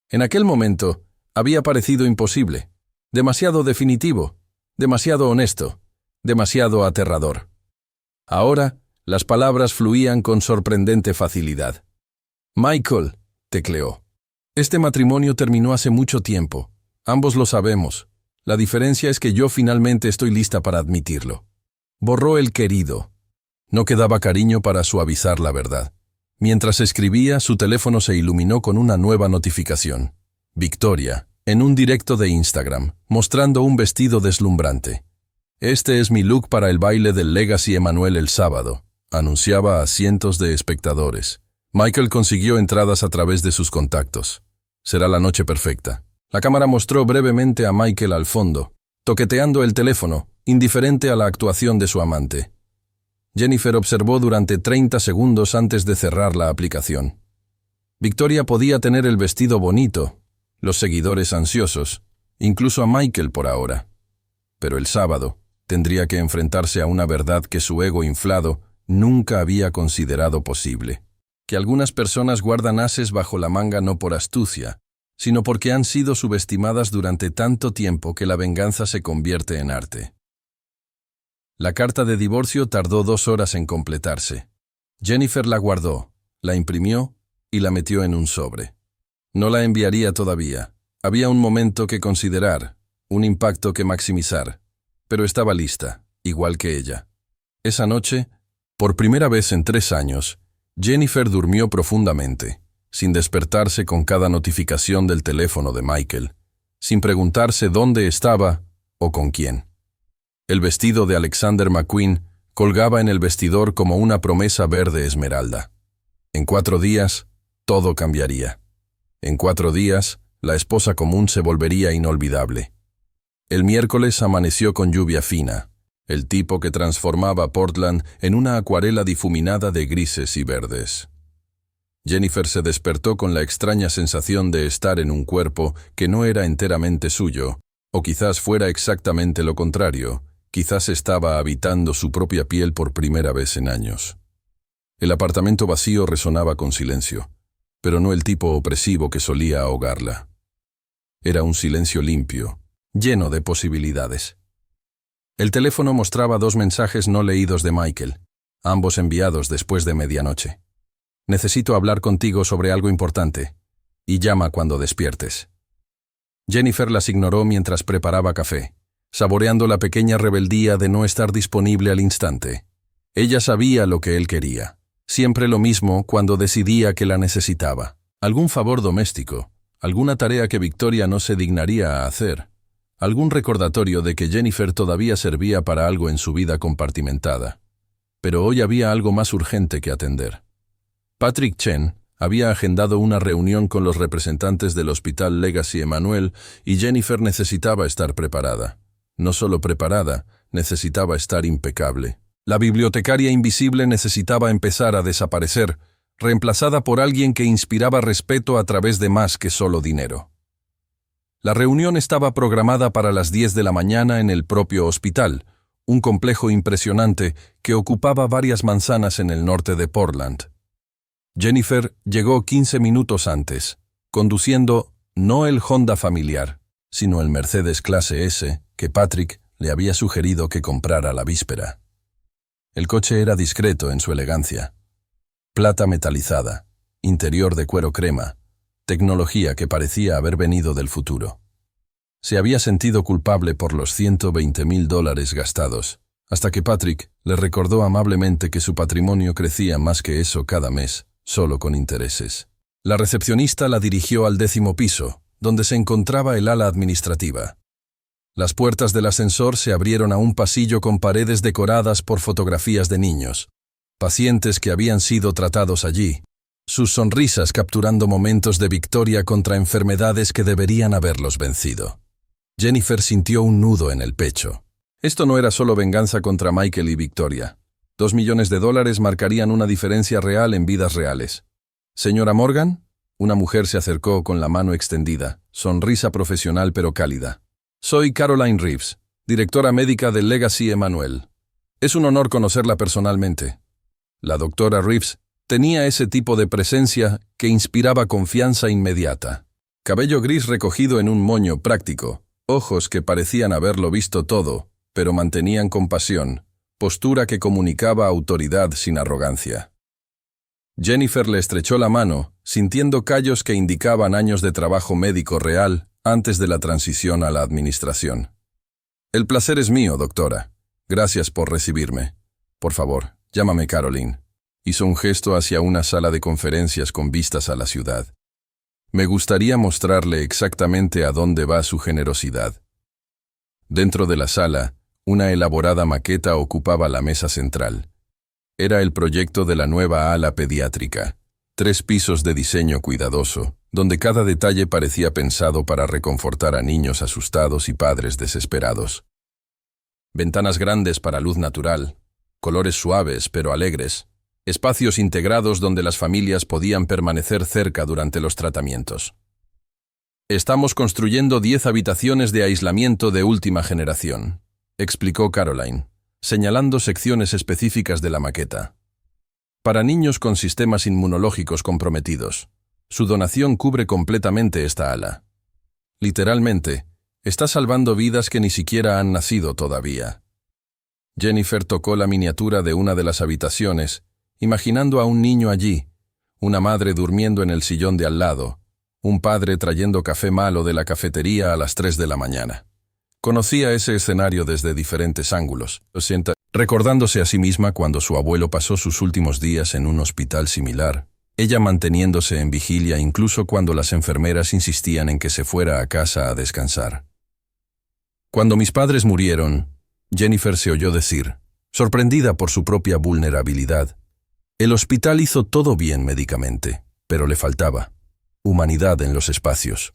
En aquel momento, había parecido imposible, demasiado definitivo, demasiado honesto, demasiado aterrador. Ahora, las palabras fluían con sorprendente facilidad. Michael, tecleó. Este matrimonio terminó hace mucho tiempo. Ambos lo sabemos. La diferencia es que yo finalmente estoy lista para admitirlo. Borró el querido. No quedaba cariño para suavizar la verdad. Mientras escribía, su teléfono se iluminó con una nueva notificación. Victoria, en un directo de Instagram, mostrando un vestido deslumbrante. Este es mi look para el baile del Legacy Emanuel el sábado, anunciaba a cientos de espectadores. Michael consiguió entradas a través de sus contactos. Será la noche perfecta. La cámara mostró brevemente a Michael al fondo, toqueteando el teléfono, indiferente a la actuación de su amante. Jennifer observó durante 30 segundos antes de cerrar la aplicación. Victoria podía tener el vestido bonito, los seguidores ansiosos, incluso a Michael por ahora. Pero el sábado tendría que enfrentarse a una verdad que su ego inflado nunca había considerado posible. Que algunas personas guardan ases bajo la manga no por astucia, sino porque han sido subestimadas durante tanto tiempo que la venganza se convierte en arte. La carta de divorcio tardó 2 horas en completarse. Jennifer la guardó, la imprimió y la metió en un sobre. No la enviaría todavía. Había un momento que considerar, un impacto que maximizar, pero estaba lista, igual que ella. Esa noche, por primera vez en 3 años, Jennifer durmió profundamente, sin despertarse con cada notificación del teléfono de Michael, sin preguntarse dónde estaba o con quién. El vestido de Alexander McQueen colgaba en el vestidor como una promesa verde esmeralda. En 4 días, todo cambiaría. En 4 días, la esposa común se volvería inolvidable. El miércoles amaneció con lluvia fina, el tipo que transformaba Portland en una acuarela difuminada de grises y verdes. Jennifer se despertó con la extraña sensación de estar en un cuerpo que no era enteramente suyo, o quizás fuera exactamente lo contrario. Quizás estaba habitando su propia piel por primera vez en años. El apartamento vacío resonaba con silencio, pero no el tipo opresivo que solía ahogarla. Era un silencio limpio, lleno de posibilidades. El teléfono mostraba 2 mensajes no leídos de Michael, ambos enviados después de medianoche. Necesito hablar contigo sobre algo importante, y llama cuando despiertes. Jennifer las ignoró mientras preparaba café, saboreando la pequeña rebeldía de no estar disponible al instante. Ella sabía lo que él quería, siempre lo mismo cuando decidía que la necesitaba. Algún favor doméstico, alguna tarea que Victoria no se dignaría a hacer, algún recordatorio de que Jennifer todavía servía para algo en su vida compartimentada. Pero hoy había algo más urgente que atender. Patrick Chen había agendado una reunión con los representantes del Hospital Legacy Emanuel y Jennifer necesitaba estar preparada. No solo preparada, necesitaba estar impecable. La bibliotecaria invisible necesitaba empezar a desaparecer, reemplazada por alguien que inspiraba respeto a través de más que solo dinero. La reunión estaba programada para las 10 de la mañana en el propio hospital, un complejo impresionante que ocupaba varias manzanas en el norte de Portland. Jennifer llegó 15 minutos antes, conduciendo no el Honda familiar, sino el Mercedes Clase S que Patrick le había sugerido que comprara la víspera. El coche era discreto en su elegancia. Plata metalizada, interior de cuero crema, tecnología que parecía haber venido del futuro. Se había sentido culpable por los $120,000 gastados, hasta que Patrick le recordó amablemente que su patrimonio crecía más que eso cada mes, solo con intereses. La recepcionista la dirigió al 10º piso, donde se encontraba el ala administrativa. Las puertas del ascensor se abrieron a un pasillo con paredes decoradas por fotografías de niños, pacientes que habían sido tratados allí, sus sonrisas capturando momentos de victoria contra enfermedades que deberían haberlos vencido. Jennifer sintió un nudo en el pecho. Esto no era solo venganza contra Michael y Victoria. $2 millones marcarían una diferencia real en vidas reales. «¿Señora Morgan?» Una mujer se acercó con la mano extendida, sonrisa profesional pero cálida. «Soy Caroline Reeves, directora médica del Legacy Emanuel. Es un honor conocerla personalmente». La doctora Reeves tenía ese tipo de presencia que inspiraba confianza inmediata. Cabello gris recogido en un moño práctico, ojos que parecían haberlo visto todo, pero mantenían compasión, postura que comunicaba autoridad sin arrogancia. Jennifer le estrechó la mano, sintiendo callos que indicaban años de trabajo médico real antes de la transición a la administración. «El placer es mío, doctora. Gracias por recibirme. Por favor, llámame Caroline». Hizo un gesto hacia una sala de conferencias con vistas a la ciudad. «Me gustaría mostrarle exactamente a dónde va su generosidad». Dentro de la sala, una elaborada maqueta ocupaba la mesa central. Era el proyecto de la nueva ala pediátrica, 3 pisos de diseño cuidadoso, donde cada detalle parecía pensado para reconfortar a niños asustados y padres desesperados. Ventanas grandes para luz natural, colores suaves pero alegres, espacios integrados donde las familias podían permanecer cerca durante los tratamientos. «Estamos construyendo 10 habitaciones de aislamiento de última generación», explicó Caroline, señalando secciones específicas de la maqueta. «Para niños con sistemas inmunológicos comprometidos. Su donación cubre completamente esta ala. Literalmente, está salvando vidas que ni siquiera han nacido todavía». Jennifer tocó la miniatura de una de las habitaciones, imaginando a un niño allí, una madre durmiendo en el sillón de al lado, un padre trayendo café malo de la cafetería a las 3 de la mañana. Conocía ese escenario desde diferentes ángulos, recordándose a sí misma cuando su abuelo pasó sus últimos días en un hospital similar, ella manteniéndose en vigilia incluso cuando las enfermeras insistían en que se fuera a casa a descansar. «Cuando mis padres murieron», Jennifer se oyó decir, sorprendida por su propia vulnerabilidad, «el hospital hizo todo bien médicamente, pero le faltaba humanidad en los espacios.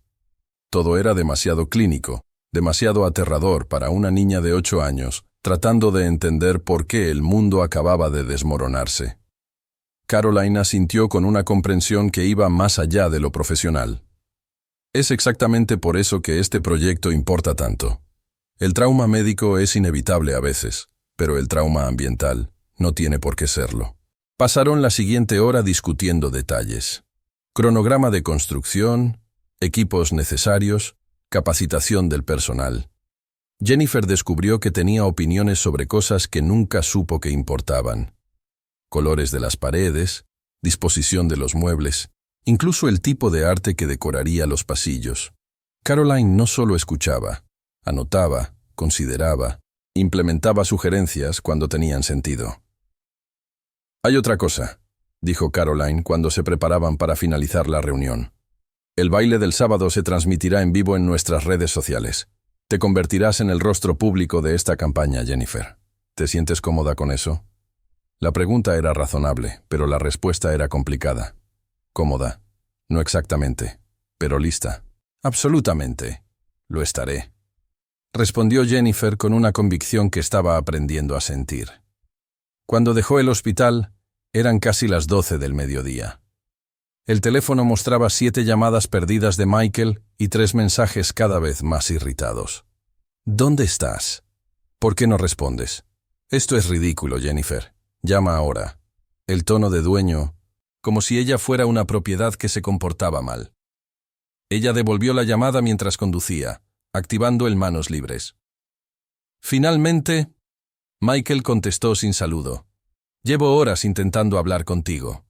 Todo era demasiado clínico, demasiado aterrador para una niña de 8 años, tratando de entender por qué el mundo acababa de desmoronarse». Caroline asintió con una comprensión que iba más allá de lo profesional. «Es exactamente por eso que este proyecto importa tanto. El trauma médico es inevitable a veces, pero el trauma ambiental no tiene por qué serlo». Pasaron la siguiente hora discutiendo detalles. Cronograma de construcción, equipos necesarios, capacitación del personal. Jennifer descubrió que tenía opiniones sobre cosas que nunca supo que importaban. Colores de las paredes, disposición de los muebles, incluso el tipo de arte que decoraría los pasillos. Caroline no solo escuchaba, anotaba, consideraba, implementaba sugerencias cuando tenían sentido. «Hay otra cosa». dijo Caroline cuando se preparaban para finalizar la reunión. El baile del sábado se transmitirá en vivo en nuestras redes sociales. Te convertirás en el rostro público de esta campaña, Jennifer. ¿Te sientes cómoda con eso? La pregunta era razonable, pero la respuesta era complicada. Cómoda. No exactamente, pero lista. Absolutamente. Lo estaré. Respondió Jennifer con una convicción que estaba aprendiendo a sentir. Cuando dejó el hospital, eran casi las 12 del mediodía. El teléfono mostraba 7 llamadas perdidas de Michael y 3 mensajes cada vez más irritados. ¿Dónde estás? ¿Por qué no respondes? Esto es ridículo, Jennifer. Llama ahora. El tono de dueño, como si ella fuera una propiedad que se comportaba mal. Ella devolvió la llamada mientras conducía, activando el manos libres. Finalmente, Michael contestó sin saludo. Llevo horas intentando hablar contigo.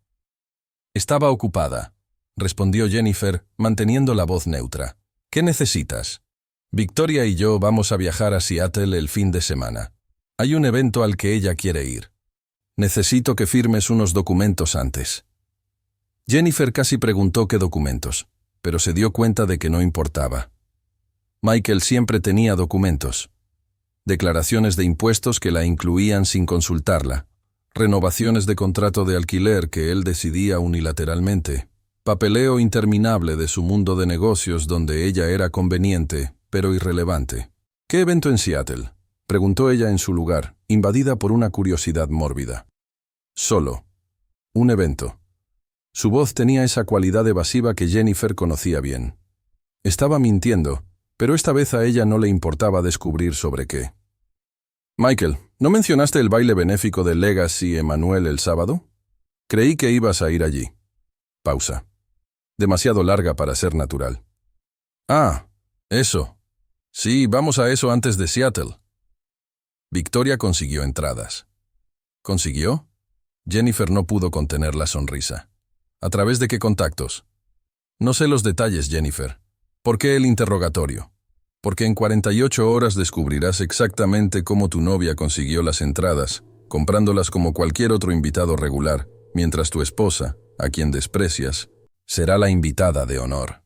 Estaba ocupada, respondió Jennifer, manteniendo la voz neutra. ¿Qué necesitas? Victoria y yo vamos a viajar a Seattle el fin de semana. Hay un evento al que ella quiere ir. Necesito que firmes unos documentos antes. Jennifer casi preguntó qué documentos, pero se dio cuenta de que no importaba. Michael siempre tenía documentos. Declaraciones de impuestos que la incluían sin consultarla. Renovaciones de contrato de alquiler que él decidía unilateralmente, papeleo interminable de su mundo de negocios donde ella era conveniente, pero irrelevante. ¿Qué evento en Seattle?, preguntó ella en su lugar, invadida por una curiosidad mórbida. Solo. Un evento. Su voz tenía esa cualidad evasiva que Jennifer conocía bien. Estaba mintiendo, pero esta vez a ella no le importaba descubrir sobre qué. Michael, ¿no mencionaste el baile benéfico de Legacy Emanuel el sábado? Creí que ibas a ir allí. Pausa. Demasiado larga para ser natural. Ah, eso. Sí, vamos a eso antes de Seattle. Victoria consiguió entradas. ¿Consiguió? Jennifer no pudo contener la sonrisa. ¿A través de qué contactos? No sé los detalles, Jennifer. ¿Por qué el interrogatorio? Porque en 48 horas descubrirás exactamente cómo tu novia consiguió las entradas, comprándolas como cualquier otro invitado regular, mientras tu esposa, a quien desprecias, será la invitada de honor.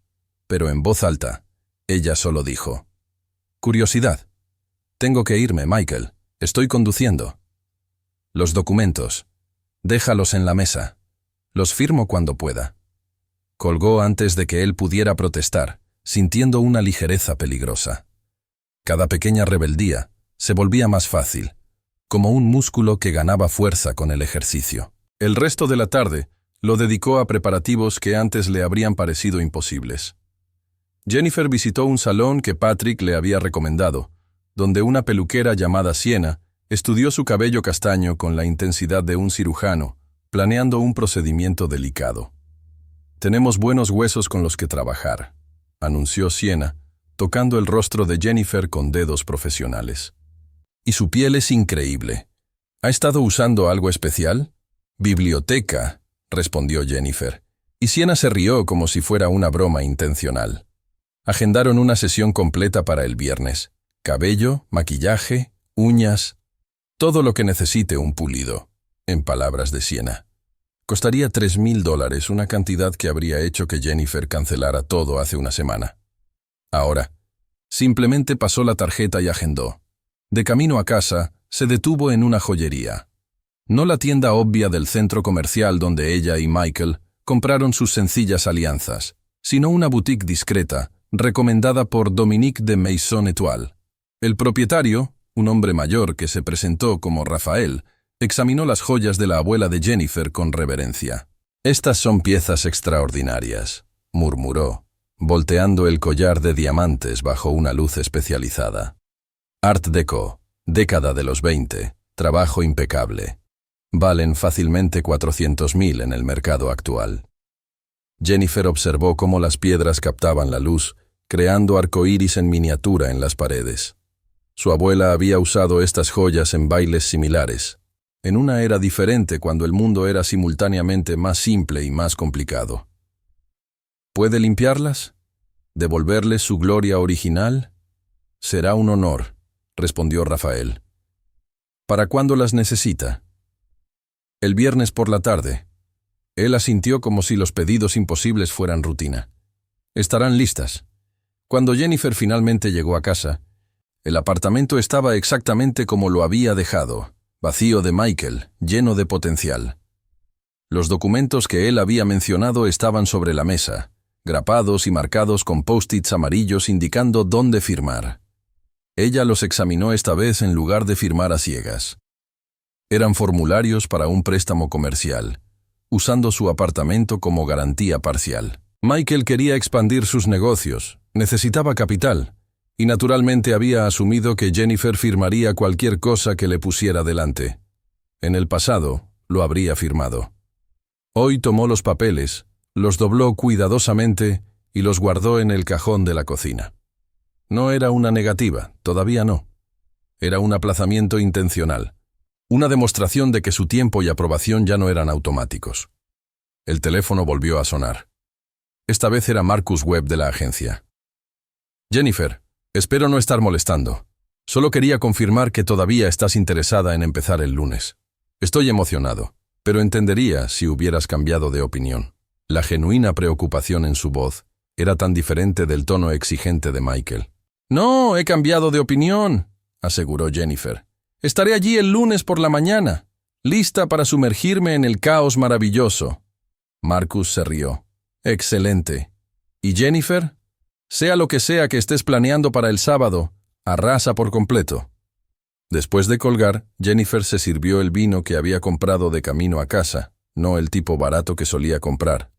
Pero en voz alta, ella solo dijo: curiosidad. Tengo que irme, Michael. Estoy conduciendo. Los documentos. Déjalos en la mesa. Los firmo cuando pueda. Colgó antes de que él pudiera protestar, sintiendo una ligereza peligrosa. Cada pequeña rebeldía se volvía más fácil, como un músculo que ganaba fuerza con el ejercicio. El resto de la tarde lo dedicó a preparativos que antes le habrían parecido imposibles. Jennifer visitó un salón que Patrick le había recomendado, donde una peluquera llamada Sienna estudió su cabello castaño con la intensidad de un cirujano, planeando un procedimiento delicado. Tenemos buenos huesos con los que trabajar, anunció Sienna, tocando el rostro de Jennifer con dedos profesionales. Y su piel es increíble. ¿Ha estado usando algo especial? Biblioteca, respondió Jennifer, y Sienna se rió como si fuera una broma intencional. Agendaron una sesión completa para el viernes. Cabello, maquillaje, uñas, todo lo que necesite un pulido, en palabras de Sienna. Costaría $3,000, una cantidad que habría hecho que Jennifer cancelara todo hace una semana. Ahora, simplemente pasó la tarjeta y agendó. De camino a casa, se detuvo en una joyería. No la tienda obvia del centro comercial donde ella y Michael compraron sus sencillas alianzas, sino una boutique discreta, recomendada por Dominique de Maison Étoile. El propietario, un hombre mayor que se presentó como Rafael, examinó las joyas de la abuela de Jennifer con reverencia. «Estas son piezas extraordinarias», murmuró, volteando el collar de diamantes bajo una luz especializada. Art Deco, década de los 20, trabajo impecable. Valen fácilmente 400,000 en el mercado actual. Jennifer observó cómo las piedras captaban la luz, creando arcoíris en miniatura en las paredes. Su abuela había usado estas joyas en bailes similares, en una era diferente cuando el mundo era simultáneamente más simple y más complicado. ¿Puede limpiarlas? ¿Devolverles su gloria original? Será un honor, respondió Rafael. ¿Para cuándo las necesita? El viernes por la tarde. Él asintió como si los pedidos imposibles fueran rutina. Estarán listas. Cuando Jennifer finalmente llegó a casa, el apartamento estaba exactamente como lo había dejado, vacío de Michael, lleno de potencial. Los documentos que él había mencionado estaban sobre la mesa, grapados y marcados con post-its amarillos indicando dónde firmar. Ella los examinó esta vez en lugar de firmar a ciegas. Eran formularios para un préstamo comercial, usando su apartamento como garantía parcial. Michael quería expandir sus negocios, necesitaba capital, y naturalmente había asumido que Jennifer firmaría cualquier cosa que le pusiera delante. En el pasado, lo habría firmado. Hoy tomó los papeles, los dobló cuidadosamente y los guardó en el cajón de la cocina. No era una negativa, todavía no. Era un aplazamiento intencional, una demostración de que su tiempo y aprobación ya no eran automáticos. El teléfono volvió a sonar. Esta vez era Marcus Webb de la agencia. Jennifer, espero no estar molestando. Solo quería confirmar que todavía estás interesada en empezar el lunes. Estoy emocionado, pero entendería si hubieras cambiado de opinión. La genuina preocupación en su voz era tan diferente del tono exigente de Michael. No, he cambiado de opinión, aseguró Jennifer. Estaré allí el lunes por la mañana, lista para sumergirme en el caos maravilloso. Marcus se rió. Excelente. ¿Y Jennifer? Sea lo que sea que estés planeando para el sábado, arrasa por completo. Después de colgar, Jennifer se sirvió el vino que había comprado de camino a casa, no el tipo barato que solía comprar,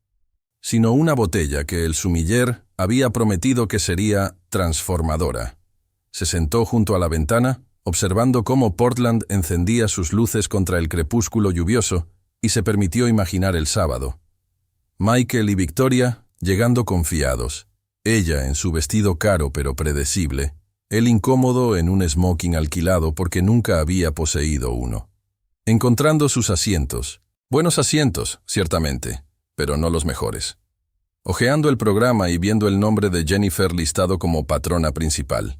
sino una botella que el sumiller había prometido que sería transformadora. Se sentó junto a la ventana, observando cómo Portland encendía sus luces contra el crepúsculo lluvioso, y se permitió imaginar el sábado. Michael y Victoria llegando confiados, ella en su vestido caro pero predecible, él incómodo en un smoking alquilado porque nunca había poseído uno. Encontrando sus asientos, buenos asientos, ciertamente, pero no los mejores. Ojeando el programa y viendo el nombre de Jennifer listado como patrona principal,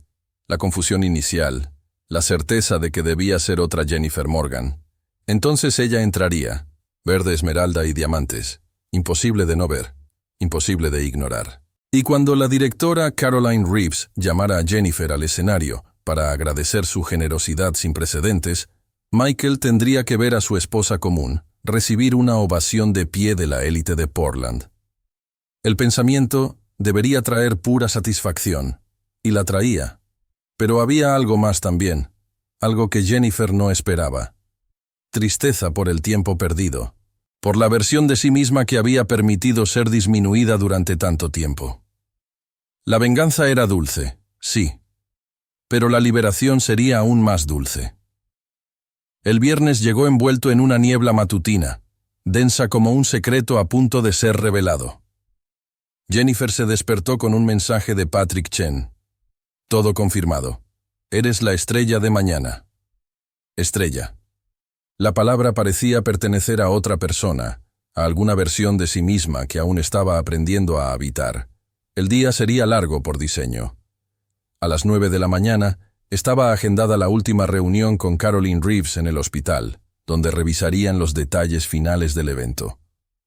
la confusión inicial, la certeza de que debía ser otra Jennifer Morgan. Entonces ella entraría, verde esmeralda y diamantes, imposible de no ver, imposible de ignorar. Y cuando la directora Caroline Reeves llamara a Jennifer al escenario para agradecer su generosidad sin precedentes, Michael tendría que ver a su esposa común recibir una ovación de pie de la élite de Portland. El pensamiento debería traer pura satisfacción, y la traía. Pero había algo más también, algo que Jennifer no esperaba. Tristeza por el tiempo perdido, por la versión de sí misma que había permitido ser disminuida durante tanto tiempo. La venganza era dulce, sí, pero la liberación sería aún más dulce. El viernes llegó envuelto en una niebla matutina, densa como un secreto a punto de ser revelado. Jennifer se despertó con un mensaje de Patrick Chen. Todo confirmado. Eres la estrella de mañana. Estrella. La palabra parecía pertenecer a otra persona, a alguna versión de sí misma que aún estaba aprendiendo a habitar. El día sería largo por diseño. A las 9 de la mañana estaba agendada la última reunión con Caroline Reeves en el hospital, donde revisarían los detalles finales del evento.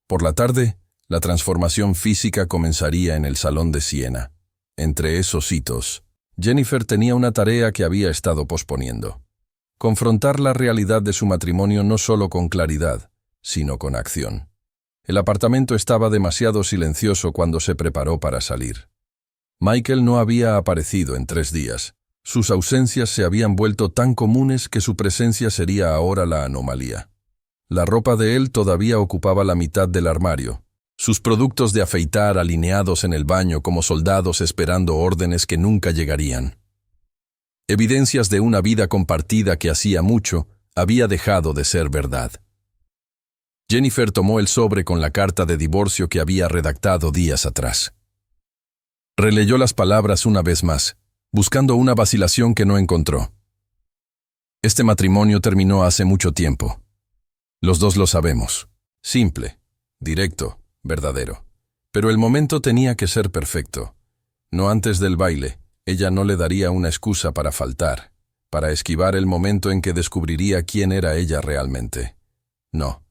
Por la tarde, la transformación física comenzaría en el Salón de Siena. Entre esos hitos, Jennifer tenía una tarea que había estado posponiendo. Confrontar la realidad de su matrimonio no solo con claridad, sino con acción. El apartamento estaba demasiado silencioso cuando se preparó para salir. Michael no había aparecido en 3 días. Sus ausencias se habían vuelto tan comunes que su presencia sería ahora la anomalía. La ropa de él todavía ocupaba la mitad del armario, sus productos de afeitar alineados en el baño como soldados esperando órdenes que nunca llegarían. Evidencias de una vida compartida que hacía mucho había dejado de ser verdad. Jennifer tomó el sobre con la carta de divorcio que había redactado días atrás. Releyó las palabras una vez más, buscando una vacilación que no encontró. Este matrimonio terminó hace mucho tiempo. Los dos lo sabemos. Simple, directo, verdadero. Pero el momento tenía que ser perfecto. No antes del baile. Ella no le daría una excusa para faltar, para esquivar el momento en que descubriría quién era ella realmente. No,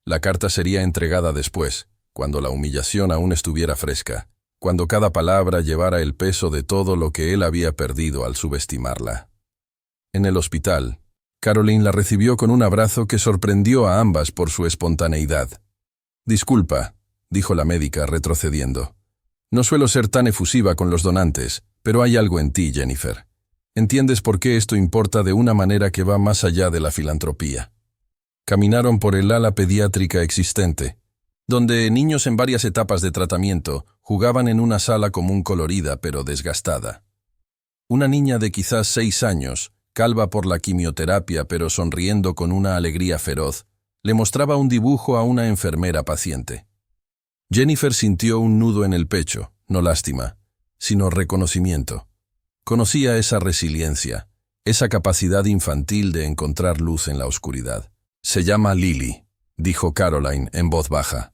La carta sería entregada después, cuando la humillación aún estuviera fresca, cuando cada palabra llevara el peso de todo lo que él había perdido al subestimarla. En el hospital, Caroline la recibió con un abrazo que sorprendió a ambas por su espontaneidad. «Disculpa», dijo la médica retrocediendo. «No suelo ser tan efusiva con los donantes, pero hay algo en ti, Jennifer. Entiendes por qué esto importa de una manera que va más allá de la filantropía». Caminaron por el ala pediátrica existente, donde niños en varias etapas de tratamiento jugaban en una sala común colorida pero desgastada. Una niña de quizás 6 años, calva por la quimioterapia pero sonriendo con una alegría feroz, le mostraba un dibujo a una enfermera paciente. Jennifer sintió un nudo en el pecho, no lástima, sino reconocimiento. Conocía esa resiliencia, esa capacidad infantil de encontrar luz en la oscuridad. «Se llama Lily», dijo Caroline en voz baja.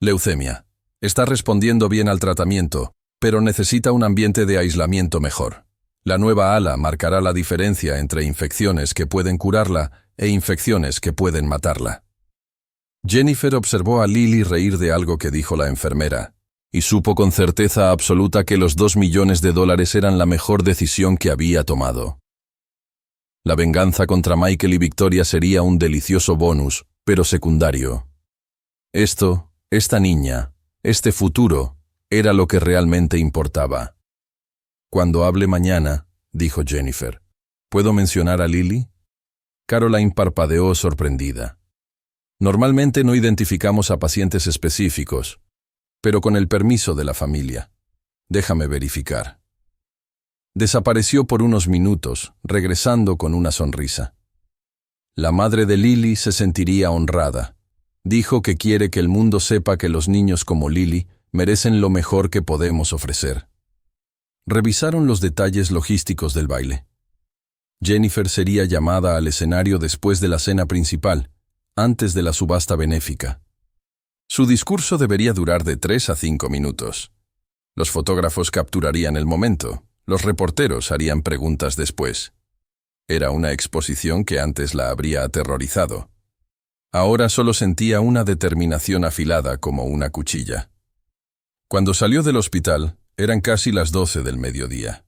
«Leucemia. Está respondiendo bien al tratamiento, pero necesita un ambiente de aislamiento mejor. La nueva ala marcará la diferencia entre infecciones que pueden curarla e infecciones que pueden matarla». Jennifer observó a Lily reír de algo que dijo la enfermera, y supo con certeza absoluta que los $2 millones eran la mejor decisión que había tomado. La venganza contra Michael y Victoria sería un delicioso bonus, pero secundario. Esta niña, este futuro, era lo que realmente importaba. «Cuando hable mañana», dijo Jennifer, «¿puedo mencionar a Lily?» Caroline parpadeó sorprendida. «Normalmente no identificamos a pacientes específicos, pero con el permiso de la familia. Déjame verificar». Desapareció por unos minutos, regresando con una sonrisa. La madre de Lily se sentiría honrada. Dijo que quiere que el mundo sepa que los niños como Lily merecen lo mejor que podemos ofrecer. Revisaron los detalles logísticos del baile. Jennifer sería llamada al escenario después de la cena principal, antes de la subasta benéfica. Su discurso debería durar de 3 a 5 minutos. Los fotógrafos capturarían el momento. Los reporteros harían preguntas después. Era una exposición que antes la habría aterrorizado. Ahora solo sentía una determinación afilada como una cuchilla. Cuando salió del hospital, eran casi las 12 del mediodía.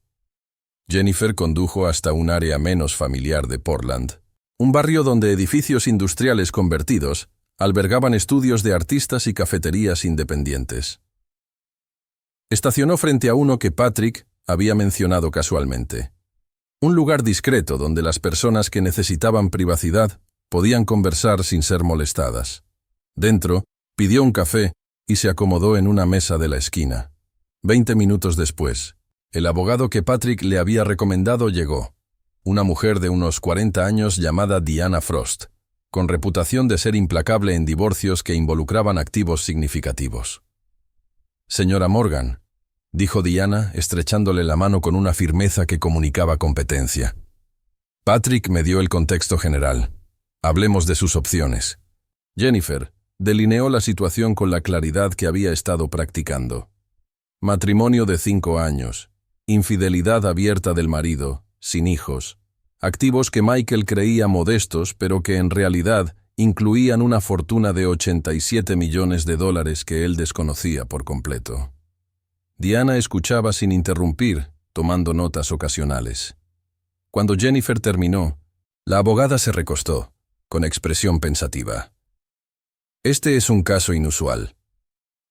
Jennifer condujo hasta un área menos familiar de Portland, un barrio donde edificios industriales convertidos albergaban estudios de artistas y cafeterías independientes. Estacionó frente a uno que Patrick había mencionado casualmente. Un lugar discreto donde las personas que necesitaban privacidad podían conversar sin ser molestadas. Dentro, pidió un café y se acomodó en una mesa de la esquina. 20 minutos después, el abogado que Patrick le había recomendado llegó. Una mujer de unos 40 años llamada Diana Frost, con reputación de ser implacable en divorcios que involucraban activos significativos. «Señora Morgan», dijo Diana, estrechándole la mano con una firmeza que comunicaba competencia. Patrick me dio el contexto general. Hablemos de sus opciones. Jennifer delineó la situación con la claridad que había estado practicando. Matrimonio de 5 años, infidelidad abierta del marido, sin hijos, activos que Michael creía modestos pero que en realidad incluían una fortuna de $87 millones que él desconocía por completo. Diana escuchaba sin interrumpir, tomando notas ocasionales. Cuando Jennifer terminó, la abogada se recostó, con expresión pensativa. «Este es un caso inusual.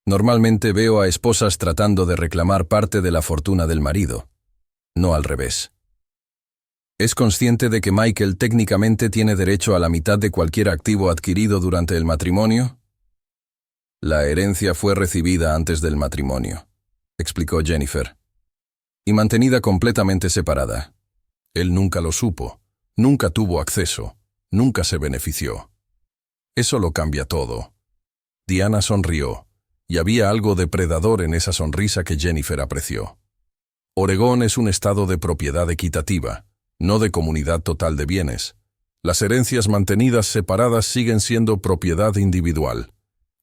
Normalmente veo a esposas tratando de reclamar parte de la fortuna del marido, no al revés. ¿Es consciente de que Michael técnicamente tiene derecho a la mitad de cualquier activo adquirido durante el matrimonio?» «La herencia fue recibida antes del matrimonio», explicó Jennifer, «y mantenida completamente separada. Él nunca lo supo, nunca tuvo acceso, nunca se benefició. Eso lo cambia todo». Diana sonrió, y había algo depredador en esa sonrisa que Jennifer apreció. Oregón es un estado de propiedad equitativa, no de comunidad total de bienes. Las herencias mantenidas separadas siguen siendo propiedad individual.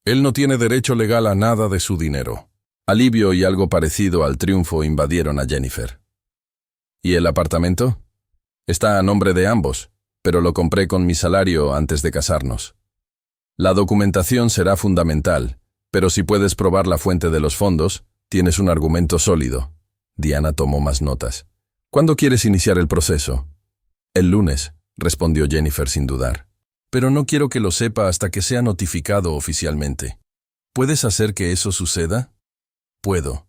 Él no tiene derecho legal a nada de su dinero. Alivio y algo parecido al triunfo invadieron a Jennifer. «¿Y el apartamento?» «Está a nombre de ambos, pero lo compré con mi salario antes de casarnos». La documentación será fundamental, pero si puedes probar la fuente de los fondos, tienes un argumento sólido. Diana tomó más notas. ¿Cuándo quieres iniciar el proceso? El lunes, respondió Jennifer sin dudar. Pero no quiero que lo sepa hasta que sea notificado oficialmente. ¿Puedes hacer que eso suceda? Puedo.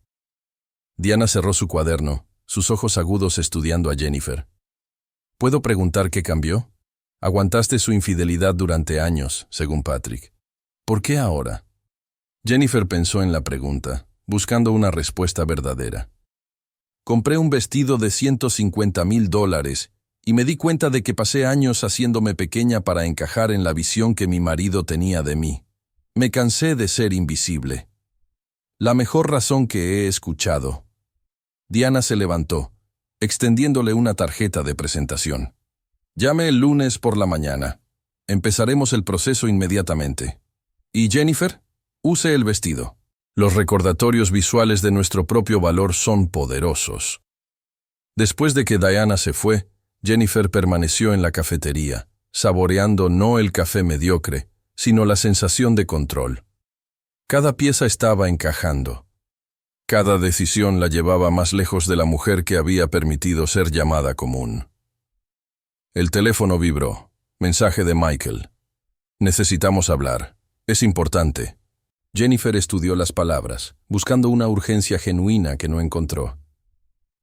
Diana cerró su cuaderno, sus ojos agudos estudiando a Jennifer. ¿Puedo preguntar qué cambió? Aguantaste su infidelidad durante años, según Patrick. ¿Por qué ahora? Jennifer pensó en la pregunta, buscando una respuesta verdadera. Compré un vestido de $150,000 y me di cuenta de que pasé años haciéndome pequeña para encajar en la visión que mi marido tenía de mí. Me cansé de ser invisible. La mejor razón que he escuchado. Diana se levantó, extendiéndole una tarjeta de presentación. Llame el lunes por la mañana. Empezaremos el proceso inmediatamente. ¿Y Jennifer? Use el vestido. Los recordatorios visuales de nuestro propio valor son poderosos. Después de que Diana se fue, Jennifer permaneció en la cafetería, saboreando no el café mediocre, sino la sensación de control. Cada pieza estaba encajando. Cada decisión la llevaba más lejos de la mujer que había permitido ser llamada común. El teléfono vibró. Mensaje de Michael. Necesitamos hablar. Es importante. Jennifer estudió las palabras, buscando una urgencia genuina que no encontró.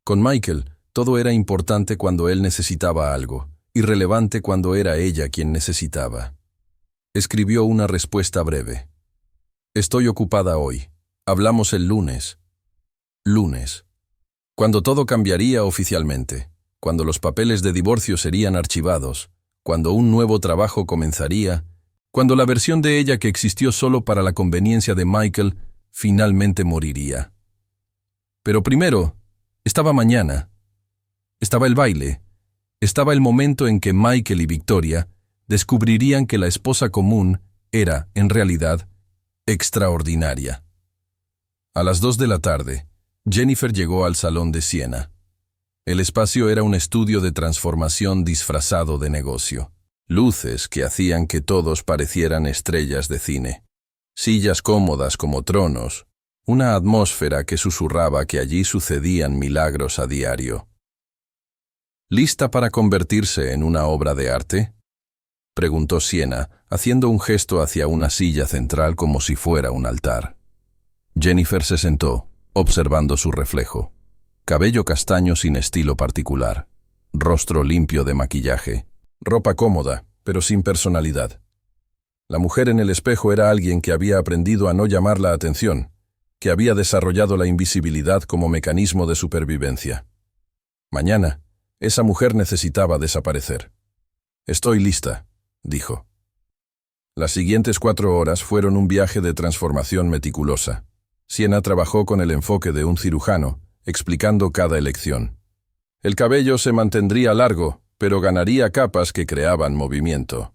Con Michael, todo era importante cuando él necesitaba algo, irrelevante cuando era ella quien necesitaba. Escribió una respuesta breve. Estoy ocupada hoy. Hablamos el lunes. Lunes. Cuando todo cambiaría oficialmente, cuando los papeles de divorcio serían archivados, cuando un nuevo trabajo comenzaría, cuando la versión de ella que existió solo para la conveniencia de Michael finalmente moriría. Pero primero, estaba mañana. Estaba el baile. Estaba el momento en que Michael y Victoria descubrirían que la esposa común era, en realidad, extraordinaria. A las 2 de la tarde, Jennifer llegó al salón de Siena. El espacio era un estudio de transformación disfrazado de negocio. Luces que hacían que todos parecieran estrellas de cine. Sillas cómodas como tronos. Una atmósfera que susurraba que allí sucedían milagros a diario. ¿Lista para convertirse en una obra de arte? Preguntó Siena, haciendo un gesto hacia una silla central como si fuera un altar. Jennifer se sentó, observando su reflejo. Cabello castaño sin estilo particular. Rostro limpio de maquillaje. Ropa cómoda, pero sin personalidad. La mujer en el espejo era alguien que había aprendido a no llamar la atención, que había desarrollado la invisibilidad como mecanismo de supervivencia. Mañana, esa mujer necesitaba desaparecer. Estoy lista, dijo. Las siguientes 4 horas fueron un viaje de transformación meticulosa. Siena trabajó con el enfoque de un cirujano, explicando cada elección. El cabello se mantendría largo, pero ganaría capas que creaban movimiento.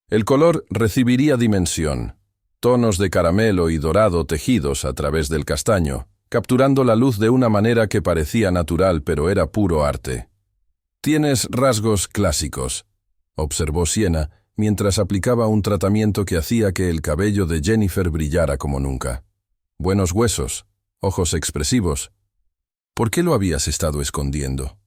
El color recibiría dimensión, tonos de caramelo y dorado tejidos a través del castaño, capturando la luz de una manera que parecía natural pero era puro arte. Tienes rasgos clásicos, observó Siena mientras aplicaba un tratamiento que hacía que el cabello de Jennifer brillara como nunca. Buenos huesos, ojos expresivos. ¿Por qué lo habías estado escondiendo?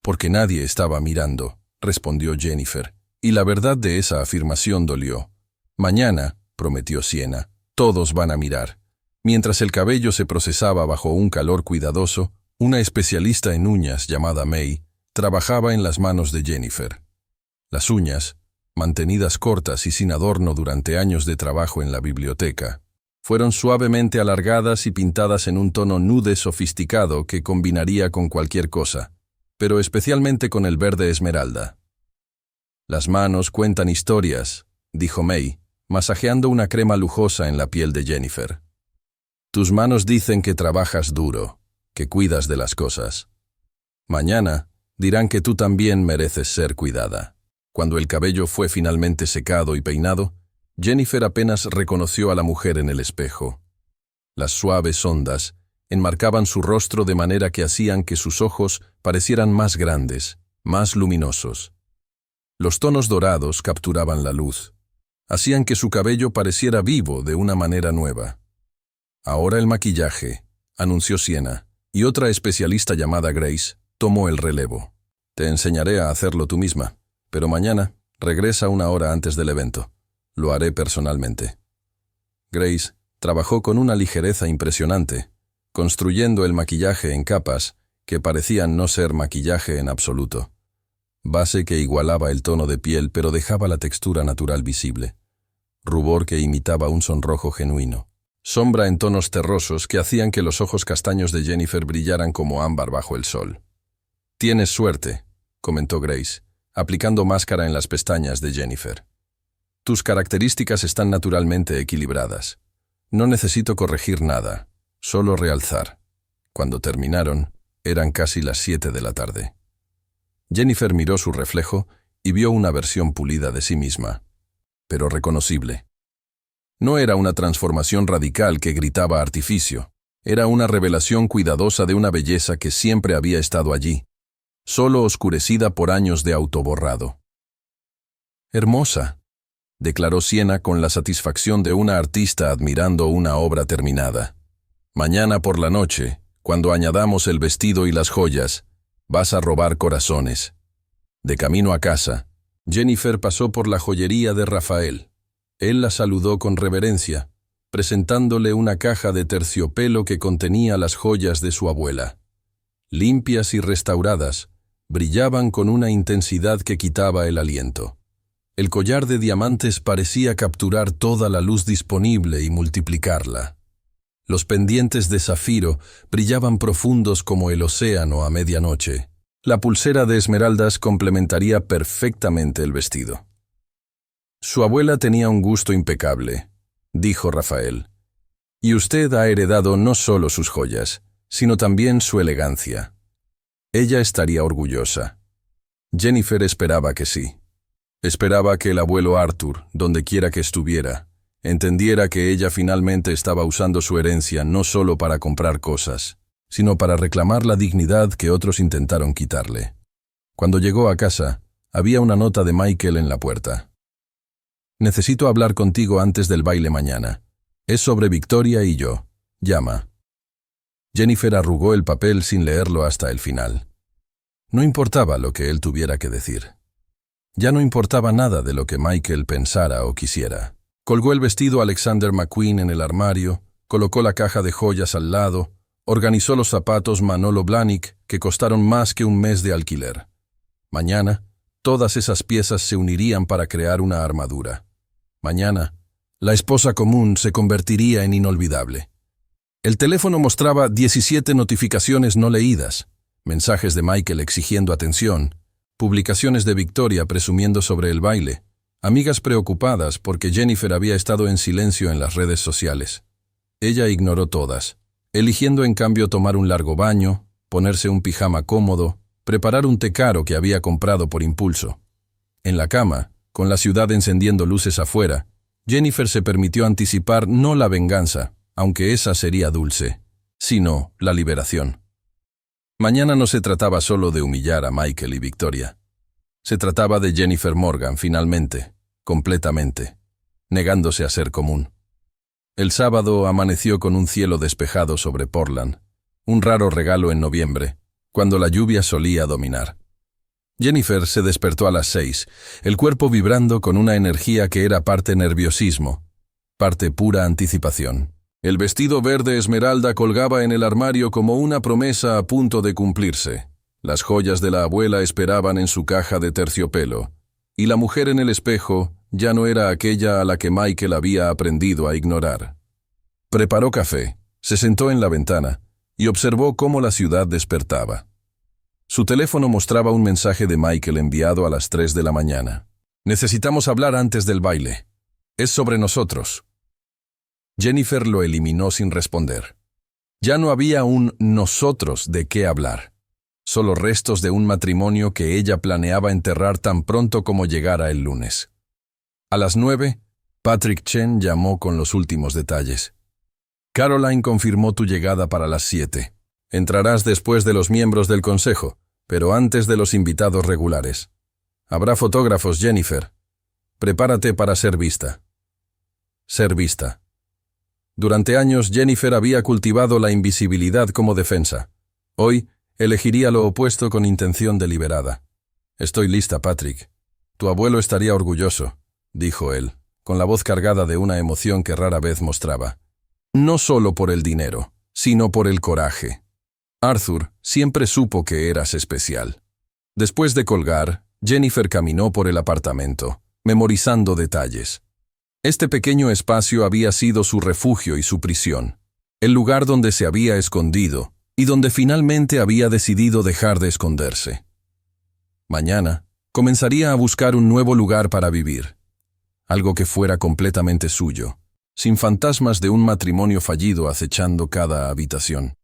Porque nadie estaba mirando, respondió Jennifer, y la verdad de esa afirmación dolió. Mañana, prometió Siena, todos van a mirar. Mientras el cabello se procesaba bajo un calor cuidadoso, una especialista en uñas llamada May trabajaba en las manos de Jennifer. Las uñas, mantenidas cortas y sin adorno durante años de trabajo en la biblioteca, fueron suavemente alargadas y pintadas en un tono nude sofisticado que combinaría con cualquier cosa, pero especialmente con el verde esmeralda. Las manos cuentan historias, dijo May, masajeando una crema lujosa en la piel de Jennifer. Tus manos dicen que trabajas duro, que cuidas de las cosas. Mañana dirán que tú también mereces ser cuidada. Cuando el cabello fue finalmente secado y peinado, Jennifer apenas reconoció a la mujer en el espejo. Las suaves ondas enmarcaban su rostro de manera que hacían que sus ojos parecieran más grandes, más luminosos. Los tonos dorados capturaban la luz. hacían que su cabello pareciera vivo de una manera nueva. Ahora el maquillaje, anunció Sienna, y otra especialista llamada Grace tomó el relevo. Te enseñaré a hacerlo tú misma, pero mañana regresa 1 hora antes del evento. Lo haré personalmente. Grace trabajó con una ligereza impresionante, construyendo el maquillaje en capas que parecían no ser maquillaje en absoluto. Base que igualaba el tono de piel pero dejaba la textura natural visible. Rubor que imitaba un sonrojo genuino. Sombra en tonos terrosos que hacían que los ojos castaños de Jennifer brillaran como ámbar bajo el sol. «Tienes suerte», comentó Grace, aplicando máscara en las pestañas de Jennifer. «Tus características están naturalmente equilibradas. No necesito corregir nada, solo realzar». Cuando terminaron, eran casi las 7 de la tarde. Jennifer miró su reflejo y vio una versión pulida de sí misma, pero reconocible. No era una transformación radical que gritaba artificio, era una revelación cuidadosa de una belleza que siempre había estado allí, solo oscurecida por años de autoborrado. «Hermosa», declaró Sienna con la satisfacción de una artista admirando una obra terminada. «Mañana por la noche, cuando añadamos el vestido y las joyas, vas a robar corazones». De camino a casa, Jennifer pasó por la joyería de Rafael. Él la saludó con reverencia, presentándole una caja de terciopelo que contenía las joyas de su abuela. Limpias y restauradas, brillaban con una intensidad que quitaba el aliento. El collar de diamantes parecía capturar toda la luz disponible y multiplicarla. Los pendientes de zafiro brillaban profundos como el océano a medianoche. La pulsera de esmeraldas complementaría perfectamente el vestido. «Su abuela tenía un gusto impecable», dijo Rafael. «Y usted ha heredado no solo sus joyas, sino también su elegancia. Ella estaría orgullosa». Jennifer esperaba que sí. Esperaba que el abuelo Arthur, donde quiera que estuviera, entendiera que ella finalmente estaba usando su herencia no solo para comprar cosas, sino para reclamar la dignidad que otros intentaron quitarle. Cuando llegó a casa, había una nota de Michael en la puerta. «Necesito hablar contigo antes del baile mañana. Es sobre Victoria y yo. Llama». Jennifer arrugó el papel sin leerlo hasta el final. No importaba lo que él tuviera que decir. Ya no importaba nada de lo que Michael pensara o quisiera. Colgó el vestido Alexander McQueen en el armario, colocó la caja de joyas al lado, organizó los zapatos Manolo Blahnik que costaron más que un mes de alquiler. Mañana, todas esas piezas se unirían para crear una armadura. Mañana, la esposa común se convertiría en inolvidable. El teléfono mostraba 17 notificaciones no leídas, mensajes de Michael exigiendo atención, publicaciones de Victoria presumiendo sobre el baile, amigas preocupadas porque Jennifer había estado en silencio en las redes sociales. Ella ignoró todas, eligiendo en cambio tomar un largo baño, ponerse un pijama cómodo, preparar un té caro que había comprado por impulso. En la cama, con la ciudad encendiendo luces afuera, Jennifer se permitió anticipar no la venganza, aunque esa sería dulce, sino la liberación. Mañana no se trataba solo de humillar a Michael y Victoria. Se trataba de Jennifer Morgan finalmente, completamente, negándose a ser común. El sábado amaneció con un cielo despejado sobre Portland, un raro regalo en noviembre, cuando la lluvia solía dominar. Jennifer se despertó a las 6, el cuerpo vibrando con una energía que era parte nerviosismo, parte pura anticipación. El vestido verde esmeralda colgaba en el armario como una promesa a punto de cumplirse. Las joyas de la abuela esperaban en su caja de terciopelo, y la mujer en el espejo ya no era aquella a la que Michael había aprendido a ignorar. Preparó café, se sentó en la ventana y observó cómo la ciudad despertaba. Su teléfono mostraba un mensaje de Michael enviado a las 3 de la mañana. «Necesitamos hablar antes del baile. Es sobre nosotros». Jennifer lo eliminó sin responder. Ya no había un nosotros de qué hablar. Solo restos de un matrimonio que ella planeaba enterrar tan pronto como llegara el lunes. A las 9, Patrick Chen llamó con los últimos detalles. «Caroline confirmó tu llegada para las 7. Entrarás después de los miembros del consejo, pero antes de los invitados regulares. Habrá fotógrafos, Jennifer. Prepárate para ser vista. Ser vista. Durante años Jennifer había cultivado la invisibilidad como defensa. Hoy elegiría lo opuesto con intención deliberada. Estoy lista, Patrick. Tu abuelo estaría orgulloso, dijo él, con la voz cargada de una emoción que rara vez mostraba. No solo por el dinero, sino por el coraje. Arthur siempre supo que eras especial. Después de colgar, Jennifer caminó por el apartamento, memorizando detalles. Este pequeño espacio había sido su refugio y su prisión, el lugar donde se había escondido y donde finalmente había decidido dejar de esconderse. Mañana, comenzaría a buscar un nuevo lugar para vivir, algo que fuera completamente suyo, sin fantasmas de un matrimonio fallido acechando cada habitación.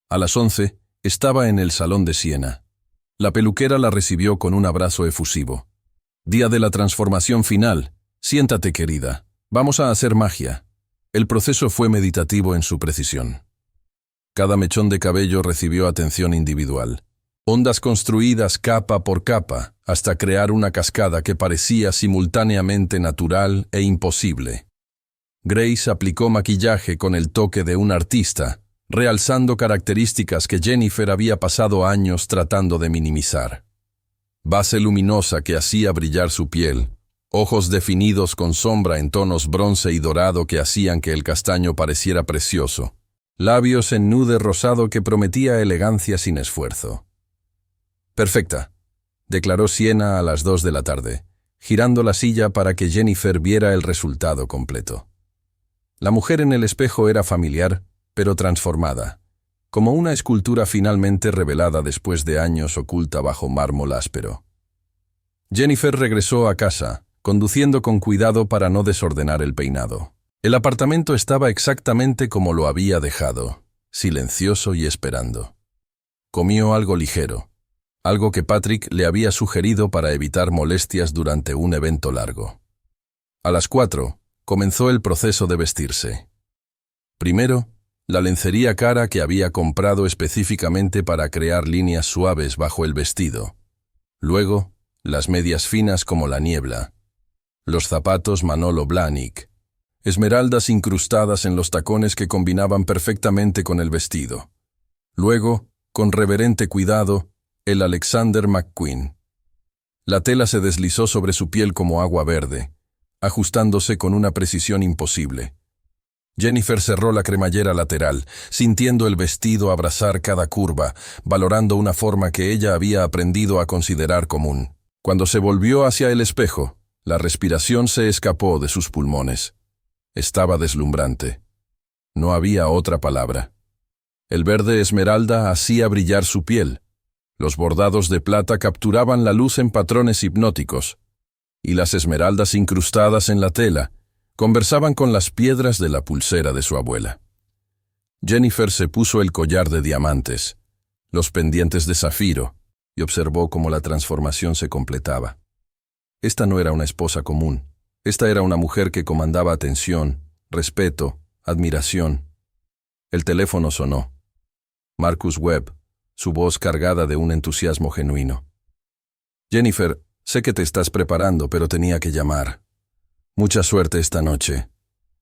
A las 11, estaba en el salón de Siena. La peluquera la recibió con un abrazo efusivo. Día de la transformación final. Siéntate, querida. Vamos a hacer magia. El proceso fue meditativo en su precisión. Cada mechón de cabello recibió atención individual. Ondas construidas capa por capa, hasta crear una cascada que parecía simultáneamente natural e imposible. Grace aplicó maquillaje con el toque de un artista, realzando características que Jennifer había pasado años tratando de minimizar. Base luminosa que hacía brillar su piel, ojos definidos con sombra en tonos bronce y dorado que hacían que el castaño pareciera precioso, labios en nude rosado que prometía elegancia sin esfuerzo. «Perfecta», declaró Siena a las 2 de la tarde, girando la silla para que Jennifer viera el resultado completo. La mujer en el espejo era familiar, pero transformada, como una escultura finalmente revelada después de años oculta bajo mármol áspero. Jennifer regresó a casa, conduciendo con cuidado para no desordenar el peinado. El apartamento estaba exactamente como lo había dejado, silencioso y esperando. Comió algo ligero, algo que Patrick le había sugerido para evitar molestias durante un evento largo. A las 4, comenzó el proceso de vestirse. Primero, la lencería cara que había comprado específicamente para crear líneas suaves bajo el vestido. Luego, las medias finas como la niebla. Los zapatos Manolo Blahnik. Esmeraldas incrustadas en los tacones que combinaban perfectamente con el vestido. Luego, con reverente cuidado, el Alexander McQueen. La tela se deslizó sobre su piel como agua verde, ajustándose con una precisión imposible. Jennifer cerró la cremallera lateral, sintiendo el vestido abrazar cada curva, valorando una forma que ella había aprendido a considerar común. Cuando se volvió hacia el espejo, la respiración se escapó de sus pulmones. Estaba deslumbrante. No había otra palabra. El verde esmeralda hacía brillar su piel. Los bordados de plata capturaban la luz en patrones hipnóticos. Y las esmeraldas incrustadas en la tela conversaban con las piedras de la pulsera de su abuela. Jennifer se puso el collar de diamantes, los pendientes de zafiro, y observó cómo la transformación se completaba. Esta no era una esposa común. Esta era una mujer que comandaba atención, respeto, admiración. El teléfono sonó. Marcus Webb, su voz cargada de un entusiasmo genuino. «Jennifer, sé que te estás preparando, pero tenía que llamar. Mucha suerte esta noche.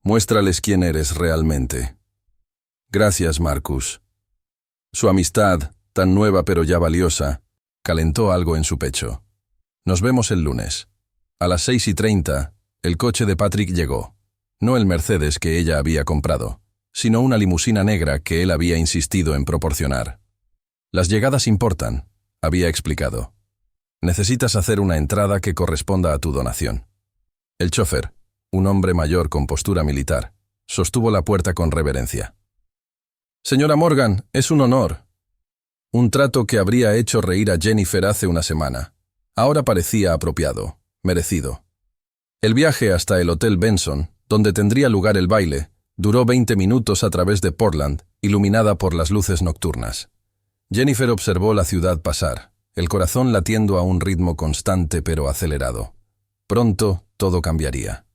Muéstrales quién eres realmente». «Gracias, Marcus». Su amistad, tan nueva pero ya valiosa, calentó algo en su pecho. «Nos vemos el lunes». A las 6:30, el coche de Patrick llegó. No el Mercedes que ella había comprado, sino una limusina negra que él había insistido en proporcionar. «Las llegadas importan», había explicado. «Necesitas hacer una entrada que corresponda a tu donación». El chofer, un hombre mayor con postura militar, sostuvo la puerta con reverencia. «Señora Morgan, es un honor». Un trato que habría hecho reír a Jennifer hace una semana. Ahora parecía apropiado, merecido. El viaje hasta el Hotel Benson, donde tendría lugar el baile, duró 20 minutos a través de Portland, iluminada por las luces nocturnas. Jennifer observó la ciudad pasar, el corazón latiendo a un ritmo constante pero acelerado. Pronto todo cambiaría.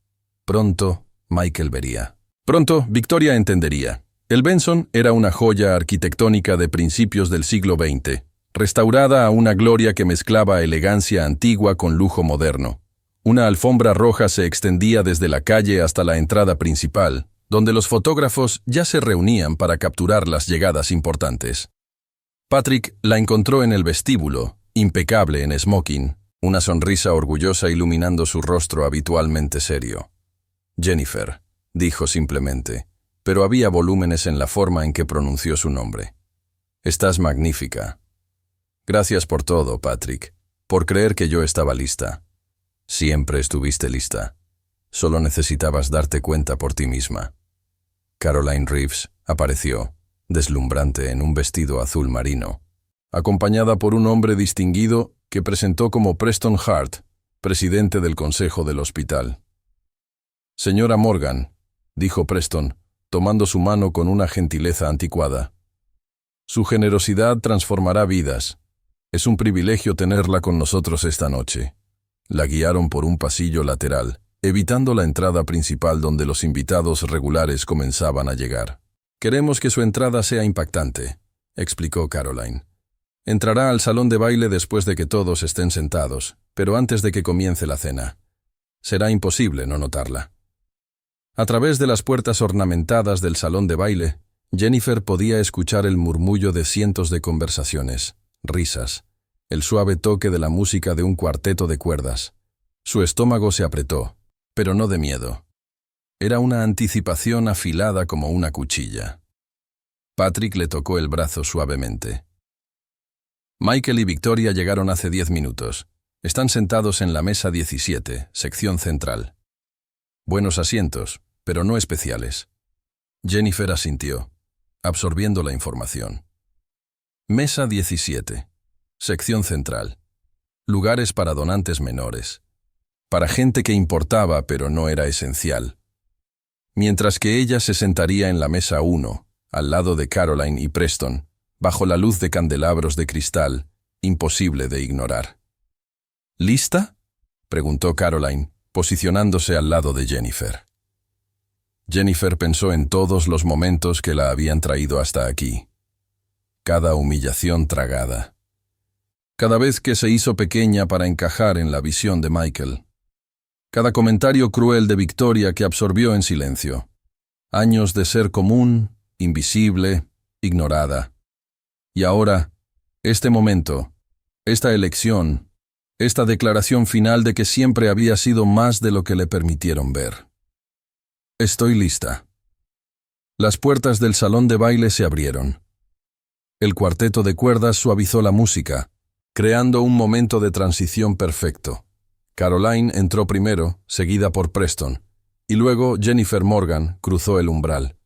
Pronto Michael vería. Pronto Victoria entendería. El Benson era una joya arquitectónica de principios del siglo XX, restaurada a una gloria que mezclaba elegancia antigua con lujo moderno. Una alfombra roja se extendía desde la calle hasta la entrada principal, donde los fotógrafos ya se reunían para capturar las llegadas importantes. Patrick la encontró en el vestíbulo, impecable en smoking, una sonrisa orgullosa iluminando su rostro habitualmente serio. «Jennifer», dijo simplemente, pero había volúmenes en la forma en que pronunció su nombre. «Estás magnífica». «Gracias por todo, Patrick, por creer que yo estaba lista». «Siempre estuviste lista. Solo necesitabas darte cuenta por ti misma». Caroline Reeves apareció, deslumbrante en un vestido azul marino, acompañada por un hombre distinguido que presentó como Preston Hart, presidente del consejo del hospital. «Señora Morgan», dijo Preston, tomando su mano con una gentileza anticuada. «Su generosidad transformará vidas. Es un privilegio tenerla con nosotros esta noche». La guiaron por un pasillo lateral, evitando la entrada principal donde los invitados regulares comenzaban a llegar. «Queremos que su entrada sea impactante», explicó Caroline. «Entrará al salón de baile después de que todos estén sentados, pero antes de que comience la cena. Será imposible no notarla». A través de las puertas ornamentadas del salón de baile, Jennifer podía escuchar el murmullo de cientos de conversaciones, risas, el suave toque de la música de un cuarteto de cuerdas. Su estómago se apretó, pero no de miedo. Era una anticipación afilada como una cuchilla. Patrick le tocó el brazo suavemente. «Michael y Victoria llegaron hace 10 minutos. Están sentados en la mesa 17, sección central. Buenos asientos, pero no especiales». Jennifer asintió, absorbiendo la información. Mesa 17. Sección central. Lugares para donantes menores. Para gente que importaba pero no era esencial. Mientras que ella se sentaría en la mesa 1, al lado de Caroline y Preston, bajo la luz de candelabros de cristal, imposible de ignorar. «¿Lista?», preguntó Caroline, posicionándose al lado de Jennifer. Jennifer pensó en todos los momentos que la habían traído hasta aquí. Cada humillación tragada. Cada vez que se hizo pequeña para encajar en la visión de Michael. Cada comentario cruel de Victoria que absorbió en silencio. Años de ser común, invisible, ignorada. Y ahora, este momento, esta elección, esta declaración final de que siempre había sido más de lo que le permitieron ver. «Estoy lista». Las puertas del salón de baile se abrieron. El cuarteto de cuerdas suavizó la música, creando un momento de transición perfecto. Caroline entró primero, seguida por Preston, y luego Jennifer Morgan cruzó el umbral.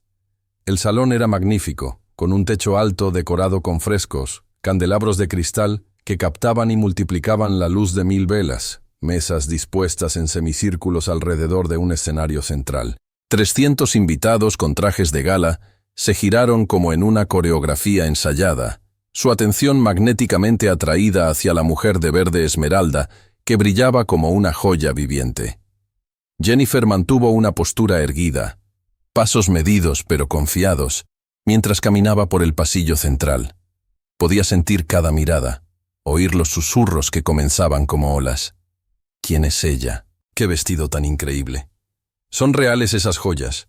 El salón era magnífico, con un techo alto decorado con frescos, candelabros de cristal que captaban y multiplicaban la luz de 1000 velas, mesas dispuestas en semicírculos alrededor de un escenario central. 300 invitados con trajes de gala se giraron como en una coreografía ensayada, su atención magnéticamente atraída hacia la mujer de verde esmeralda que brillaba como una joya viviente. Jennifer mantuvo una postura erguida, pasos medidos pero confiados, mientras caminaba por el pasillo central. Podía sentir cada mirada, oír los susurros que comenzaban como olas. ¿Quién es ella? ¿Qué vestido tan increíble? ¿Son reales esas joyas?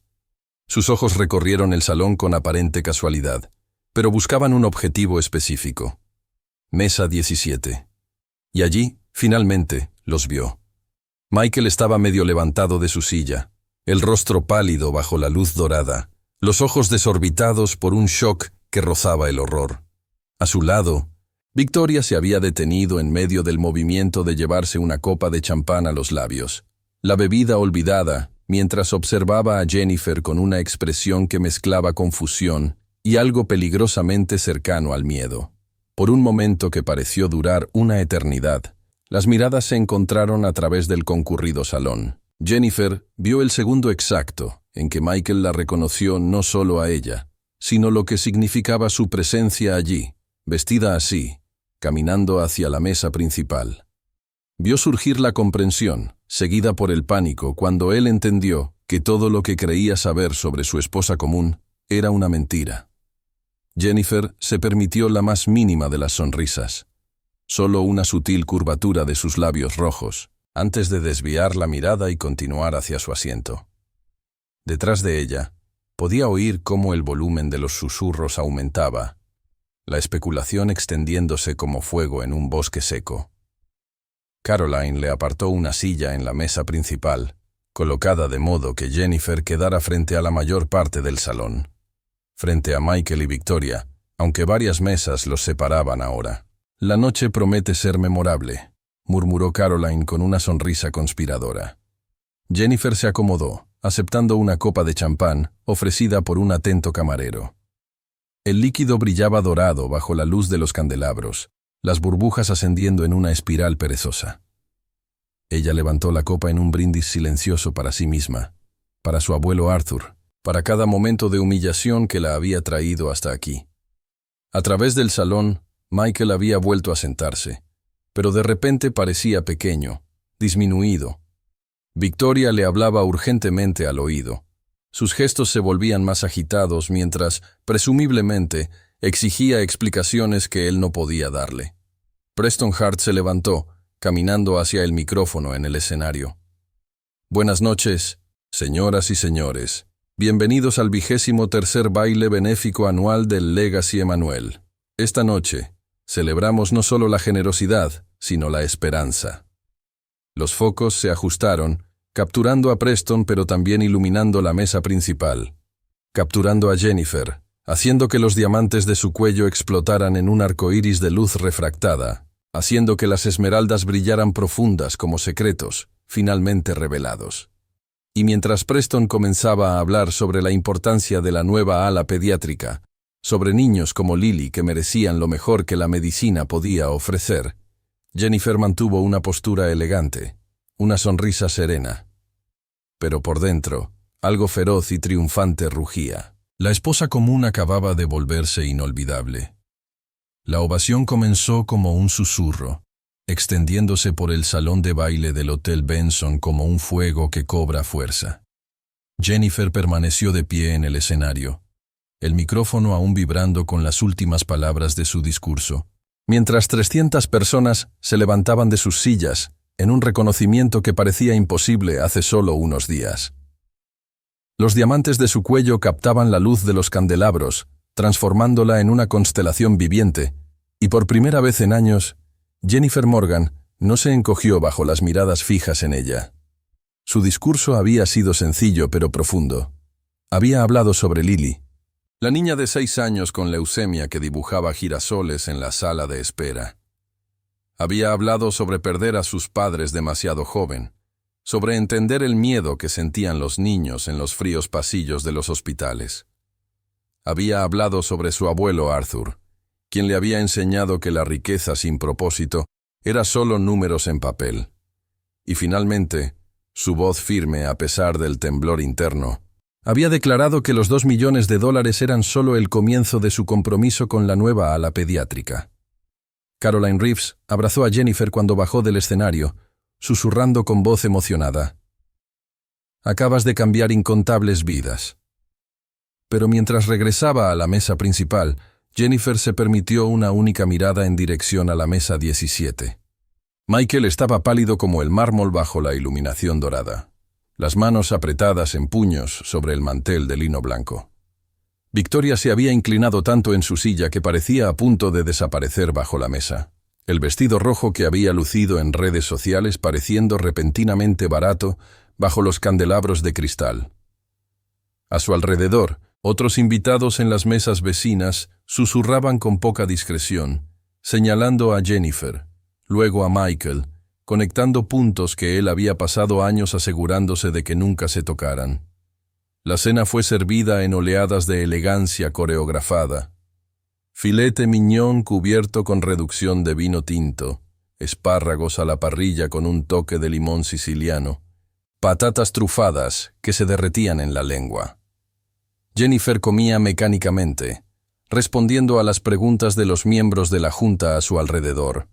Sus ojos recorrieron el salón con aparente casualidad, pero buscaban un objetivo específico. Mesa 17. Y allí, finalmente, los vio. Michael estaba medio levantado de su silla, el rostro pálido bajo la luz dorada, los ojos desorbitados por un shock que rozaba el horror. A su lado, Victoria se había detenido en medio del movimiento de llevarse una copa de champán a los labios, la bebida olvidada, mientras observaba a Jennifer con una expresión que mezclaba confusión y algo peligrosamente cercano al miedo. Por un momento que pareció durar una eternidad, las miradas se encontraron a través del concurrido salón. Jennifer vio el segundo exacto en que Michael la reconoció no solo a ella, sino lo que significaba su presencia allí, vestida así, caminando hacia la mesa principal. Vio surgir la comprensión, seguida por el pánico, cuando él entendió que todo lo que creía saber sobre su esposa común era una mentira. Jennifer se permitió la más mínima de las sonrisas. Solo una sutil curvatura de sus labios rojos, antes de desviar la mirada y continuar hacia su asiento. Detrás de ella, podía oír cómo el volumen de los susurros aumentaba, la especulación extendiéndose como fuego en un bosque seco. Caroline le apartó una silla en la mesa principal, colocada de modo que Jennifer quedara frente a la mayor parte del salón, frente a Michael y Victoria, aunque varias mesas los separaban ahora. «La noche promete ser memorable», murmuró Caroline con una sonrisa conspiradora. Jennifer se acomodó, aceptando una copa de champán ofrecida por un atento camarero. El líquido brillaba dorado bajo la luz de los candelabros, las burbujas ascendiendo en una espiral perezosa. Ella levantó la copa en un brindis silencioso para sí misma, para su abuelo Arthur, para cada momento de humillación que la había traído hasta aquí. A través del salón, Michael había vuelto a sentarse, pero de repente parecía pequeño, disminuido. Victoria le hablaba urgentemente al oído. Sus gestos se volvían más agitados mientras, presumiblemente, exigía explicaciones que él no podía darle. Preston Hart se levantó, caminando hacia el micrófono en el escenario. «Buenas noches, señoras y señores. Bienvenidos al 23º baile benéfico anual del Legacy Emanuel. Esta noche, celebramos no solo la generosidad, sino la esperanza». Los focos se ajustaron, capturando a Preston pero también iluminando la mesa principal, capturando a Jennifer, haciendo que los diamantes de su cuello explotaran en un arco iris de luz refractada, haciendo que las esmeraldas brillaran profundas como secretos, finalmente revelados. Y mientras Preston comenzaba a hablar sobre la importancia de la nueva ala pediátrica, sobre niños como Lily que merecían lo mejor que la medicina podía ofrecer, Jennifer mantuvo una postura elegante, una sonrisa serena. Pero por dentro, algo feroz y triunfante rugía. La esposa común acababa de volverse inolvidable. La ovación comenzó como un susurro, extendiéndose por el salón de baile del Hotel Benson como un fuego que cobra fuerza. Jennifer permaneció de pie en el escenario, el micrófono aún vibrando con las últimas palabras de su discurso, mientras 300 personas se levantaban de sus sillas en un reconocimiento que parecía imposible hace solo unos días. Los diamantes de su cuello captaban la luz de los candelabros, transformándola en una constelación viviente, y por primera vez en años, Jennifer Morgan no se encogió bajo las miradas fijas en ella. Su discurso había sido sencillo pero profundo. Había hablado sobre Lily, la niña de 6 años con leucemia que dibujaba girasoles en la sala de espera. Había hablado sobre perder a sus padres demasiado joven, sobre entender el miedo que sentían los niños en los fríos pasillos de los hospitales. Había hablado sobre su abuelo Arthur, quien le había enseñado que la riqueza sin propósito era solo números en papel. Y finalmente, su voz firme a pesar del temblor interno, había declarado que los $2 millones eran solo el comienzo de su compromiso con la nueva ala pediátrica. Caroline Reeves abrazó a Jennifer cuando bajó del escenario, susurrando con voz emocionada. «Acabas de cambiar incontables vidas». Pero mientras regresaba a la mesa principal, Jennifer se permitió una única mirada en dirección a la mesa 17. Michael estaba pálido como el mármol bajo la iluminación dorada, las manos apretadas en puños sobre el mantel de lino blanco. Victoria se había inclinado tanto en su silla que parecía a punto de desaparecer bajo la mesa. El vestido rojo que había lucido en redes sociales pareciendo repentinamente barato bajo los candelabros de cristal. A su alrededor, otros invitados en las mesas vecinas susurraban con poca discreción, señalando a Jennifer, luego a Michael, conectando puntos que él había pasado años asegurándose de que nunca se tocaran. La cena fue servida en oleadas de elegancia coreografada. Filete mignon cubierto con reducción de vino tinto, espárragos a la parrilla con un toque de limón siciliano, patatas trufadas que se derretían en la lengua. Jennifer comía mecánicamente, respondiendo a las preguntas de los miembros de la junta a su alrededor,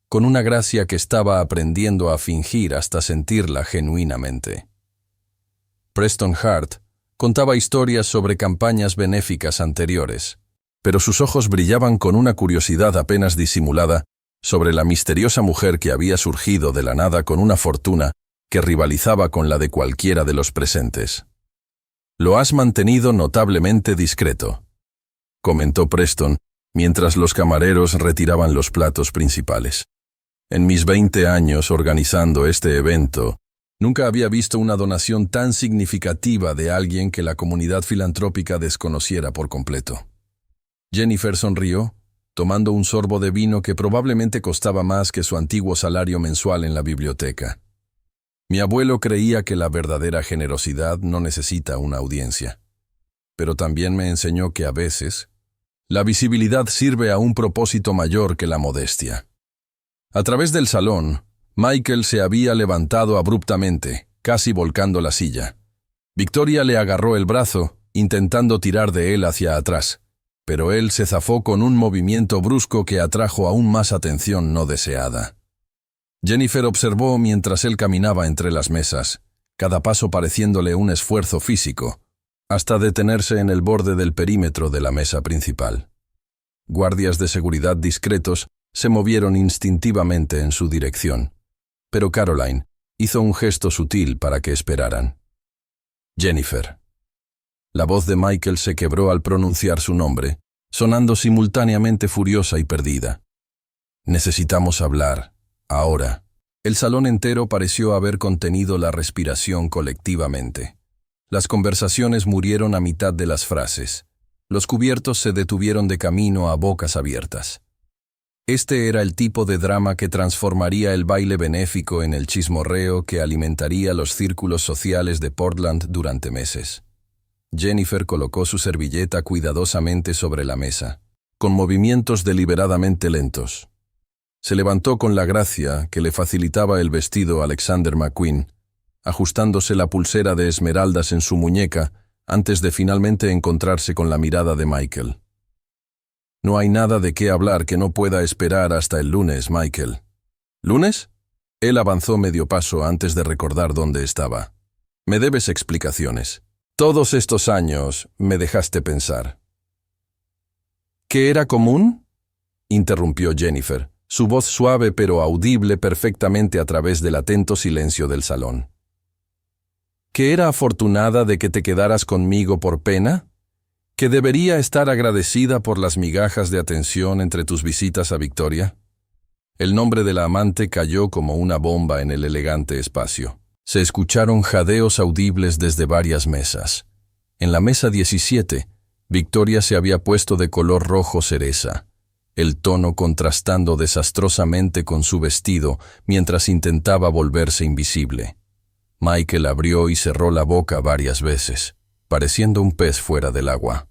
con una gracia que estaba aprendiendo a fingir hasta sentirla genuinamente. Preston Hart contaba historias sobre campañas benéficas anteriores, pero sus ojos brillaban con una curiosidad apenas disimulada sobre la misteriosa mujer que había surgido de la nada con una fortuna que rivalizaba con la de cualquiera de los presentes. «Lo has mantenido notablemente discreto», comentó Preston, mientras los camareros retiraban los platos principales. «En mis 20 años organizando este evento, nunca había visto una donación tan significativa de alguien que la comunidad filantrópica desconociera por completo». Jennifer sonrió, tomando un sorbo de vino que probablemente costaba más que su antiguo salario mensual en la biblioteca. «Mi abuelo creía que la verdadera generosidad no necesita una audiencia. Pero también me enseñó que a veces, la visibilidad sirve a un propósito mayor que la modestia». A través del salón, Michael se había levantado abruptamente, casi volcando la silla. Victoria le agarró el brazo, intentando tirar de él hacia atrás, pero él se zafó con un movimiento brusco que atrajo aún más atención no deseada. Jennifer observó mientras él caminaba entre las mesas, cada paso pareciéndole un esfuerzo físico, hasta detenerse en el borde del perímetro de la mesa principal. Guardias de seguridad discretos se movieron instintivamente en su dirección, pero Caroline hizo un gesto sutil para que esperaran. «Jennifer». La voz de Michael se quebró al pronunciar su nombre, sonando simultáneamente furiosa y perdida. «Necesitamos hablar, ahora». El salón entero pareció haber contenido la respiración colectivamente. Las conversaciones murieron a mitad de las frases. Los cubiertos se detuvieron de camino a bocas abiertas. Este era el tipo de drama que transformaría el baile benéfico en el chismorreo que alimentaría los círculos sociales de Portland durante meses. Jennifer colocó su servilleta cuidadosamente sobre la mesa, con movimientos deliberadamente lentos. Se levantó con la gracia que le facilitaba el vestido Alexander McQueen, ajustándose la pulsera de esmeraldas en su muñeca antes de finalmente encontrarse con la mirada de Michael. «No hay nada de qué hablar que no pueda esperar hasta el lunes, Michael». «¿Lunes?» Él avanzó medio paso antes de recordar dónde estaba. «Me debes explicaciones. Todos estos años me dejaste pensar». «¿Qué era común?», interrumpió Jennifer, su voz suave pero audible perfectamente a través del atento silencio del salón. «¿Que era afortunada de que te quedaras conmigo por pena? ¿Que debería estar agradecida por las migajas de atención entre tus visitas a Victoria?» El nombre de la amante cayó como una bomba en el elegante espacio. Se escucharon jadeos audibles desde varias mesas. En la mesa 17, Victoria se había puesto de color rojo cereza, el tono contrastando desastrosamente con su vestido mientras intentaba volverse invisible. Michael abrió y cerró la boca varias veces, pareciendo un pez fuera del agua.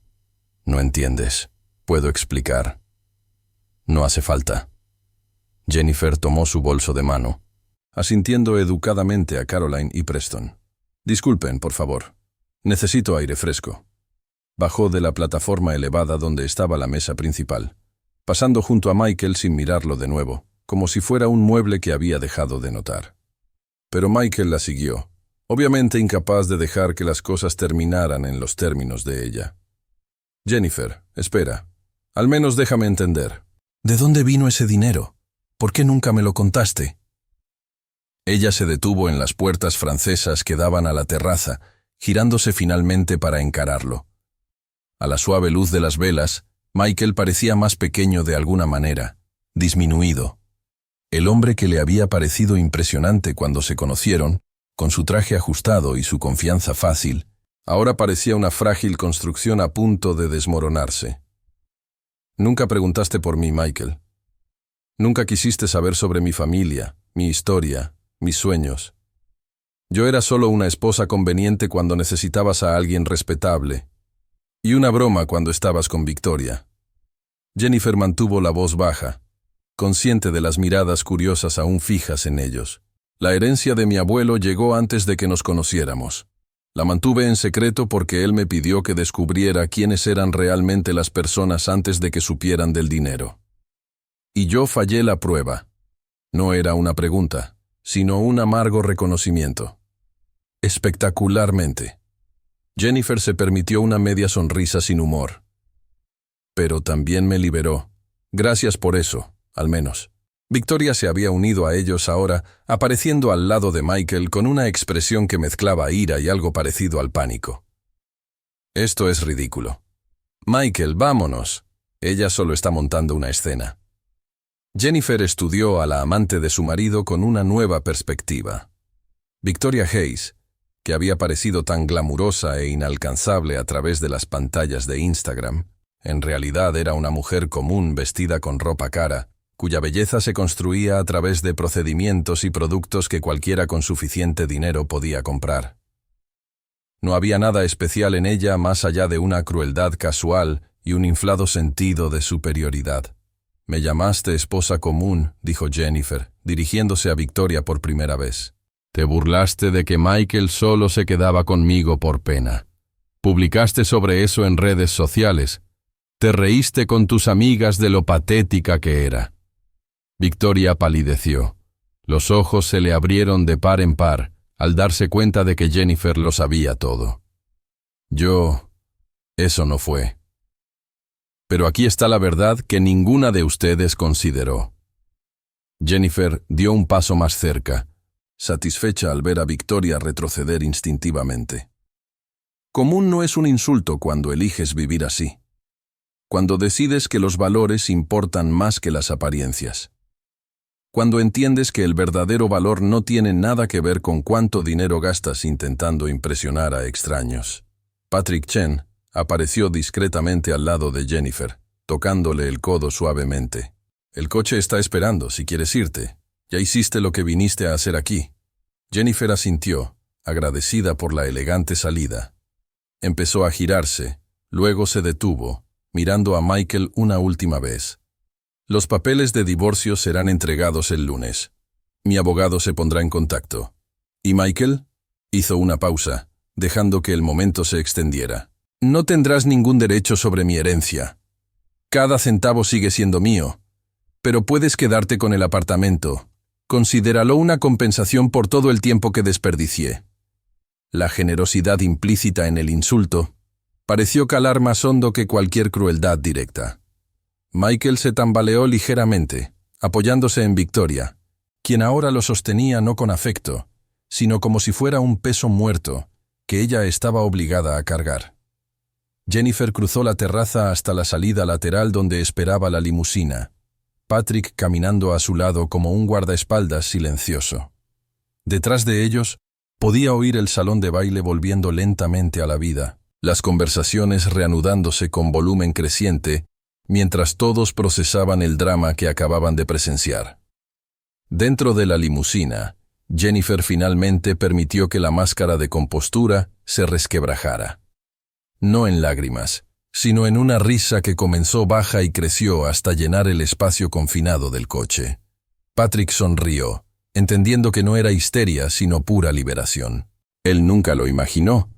«No entiendes. Puedo explicar». «No hace falta». Jennifer tomó su bolso de mano, asintiendo educadamente a Caroline y Preston. «Disculpen, por favor. Necesito aire fresco». Bajó de la plataforma elevada donde estaba la mesa principal, pasando junto a Michael sin mirarlo de nuevo, como si fuera un mueble que había dejado de notar. Pero Michael la siguió, obviamente incapaz de dejar que las cosas terminaran en los términos de ella. «Jennifer, espera. Al menos déjame entender. ¿De dónde vino ese dinero? ¿Por qué nunca me lo contaste?» Ella se detuvo en las puertas francesas que daban a la terraza, girándose finalmente para encararlo. A la suave luz de las velas, Michael parecía más pequeño de alguna manera, disminuido. El hombre que le había parecido impresionante cuando se conocieron, con su traje ajustado y su confianza fácil, ahora parecía una frágil construcción a punto de desmoronarse. «Nunca preguntaste por mí, Michael. Nunca quisiste saber sobre mi familia, mi historia, mis sueños. Yo era solo una esposa conveniente cuando necesitabas a alguien respetable, y una broma cuando estabas con Victoria». Jennifer mantuvo la voz baja, consciente de las miradas curiosas aún fijas en ellos. «La herencia de mi abuelo llegó antes de que nos conociéramos. La mantuve en secreto porque él me pidió que descubriera quiénes eran realmente las personas antes de que supieran del dinero. Y yo fallé la prueba. No era una pregunta, sino un amargo reconocimiento. Espectacularmente». Jennifer se permitió una media sonrisa sin humor. «Pero también me liberó. Gracias por eso, al menos». Victoria se había unido a ellos ahora, apareciendo al lado de Michael con una expresión que mezclaba ira y algo parecido al pánico. Esto es ridículo. Michael, vámonos. Ella solo está montando una escena. Jennifer estudió a la amante de su marido con una nueva perspectiva. Victoria Hayes, que había parecido tan glamurosa e inalcanzable a través de las pantallas de Instagram, en realidad era una mujer común vestida con ropa cara, cuya belleza se construía a través de procedimientos y productos que cualquiera con suficiente dinero podía comprar. No había nada especial en ella más allá de una crueldad casual y un inflado sentido de superioridad. «Me llamaste esposa común», dijo Jennifer, dirigiéndose a Victoria por primera vez. «Te burlaste de que Michael solo se quedaba conmigo por pena. Publicaste sobre eso en redes sociales. Te reíste con tus amigas de lo patética que era». Victoria palideció. Los ojos se le abrieron de par en par al darse cuenta de que Jennifer lo sabía todo. Eso no fue. Pero aquí está la verdad que ninguna de ustedes consideró. Jennifer dio un paso más cerca, satisfecha al ver a Victoria retroceder instintivamente. Común no es un insulto cuando eliges vivir así. Cuando decides que los valores importan más que las apariencias. Cuando entiendes que el verdadero valor no tiene nada que ver con cuánto dinero gastas intentando impresionar a extraños. Patrick Chen apareció discretamente al lado de Jennifer, tocándole el codo suavemente. «El coche está esperando, si quieres irte. Ya hiciste lo que viniste a hacer aquí». Jennifer asintió, agradecida por la elegante salida. Empezó a girarse, luego se detuvo, mirando a Michael una última vez. «Los papeles de divorcio serán entregados el lunes. Mi abogado se pondrá en contacto». «¿Y Michael?» Hizo una pausa, dejando que el momento se extendiera. «No tendrás ningún derecho sobre mi herencia. Cada centavo sigue siendo mío. Pero puedes quedarte con el apartamento. Considéralo una compensación por todo el tiempo que desperdicié». La generosidad implícita en el insulto pareció calar más hondo que cualquier crueldad directa. Michael se tambaleó ligeramente, apoyándose en Victoria, quien ahora lo sostenía no con afecto, sino como si fuera un peso muerto que ella estaba obligada a cargar. Jennifer cruzó la terraza hasta la salida lateral donde esperaba la limusina, Patrick caminando a su lado como un guardaespaldas silencioso. Detrás de ellos podía oír el salón de baile volviendo lentamente a la vida, las conversaciones reanudándose con volumen creciente, mientras todos procesaban el drama que acababan de presenciar. Dentro de la limusina, Jennifer finalmente permitió que la máscara de compostura se resquebrajara. No en lágrimas, sino en una risa que comenzó baja y creció hasta llenar el espacio confinado del coche. Patrick sonrió, entendiendo que no era histeria, sino pura liberación. «Él nunca lo imaginó»,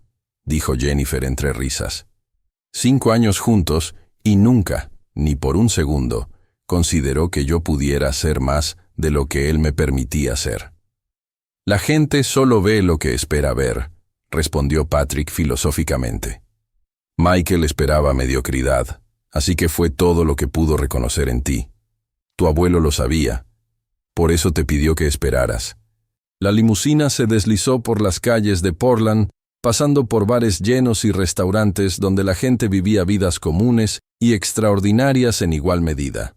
dijo Jennifer entre risas. 5 años juntos y nunca, ni por un segundo, consideró que yo pudiera ser más de lo que él me permitía ser. «La gente solo ve lo que espera ver», respondió Patrick filosóficamente. «Michael esperaba mediocridad, así que fue todo lo que pudo reconocer en ti. Tu abuelo lo sabía, por eso te pidió que esperaras». La limusina se deslizó por las calles de Portland, pasando por bares llenos y restaurantes donde la gente vivía vidas comunes y extraordinarias en igual medida.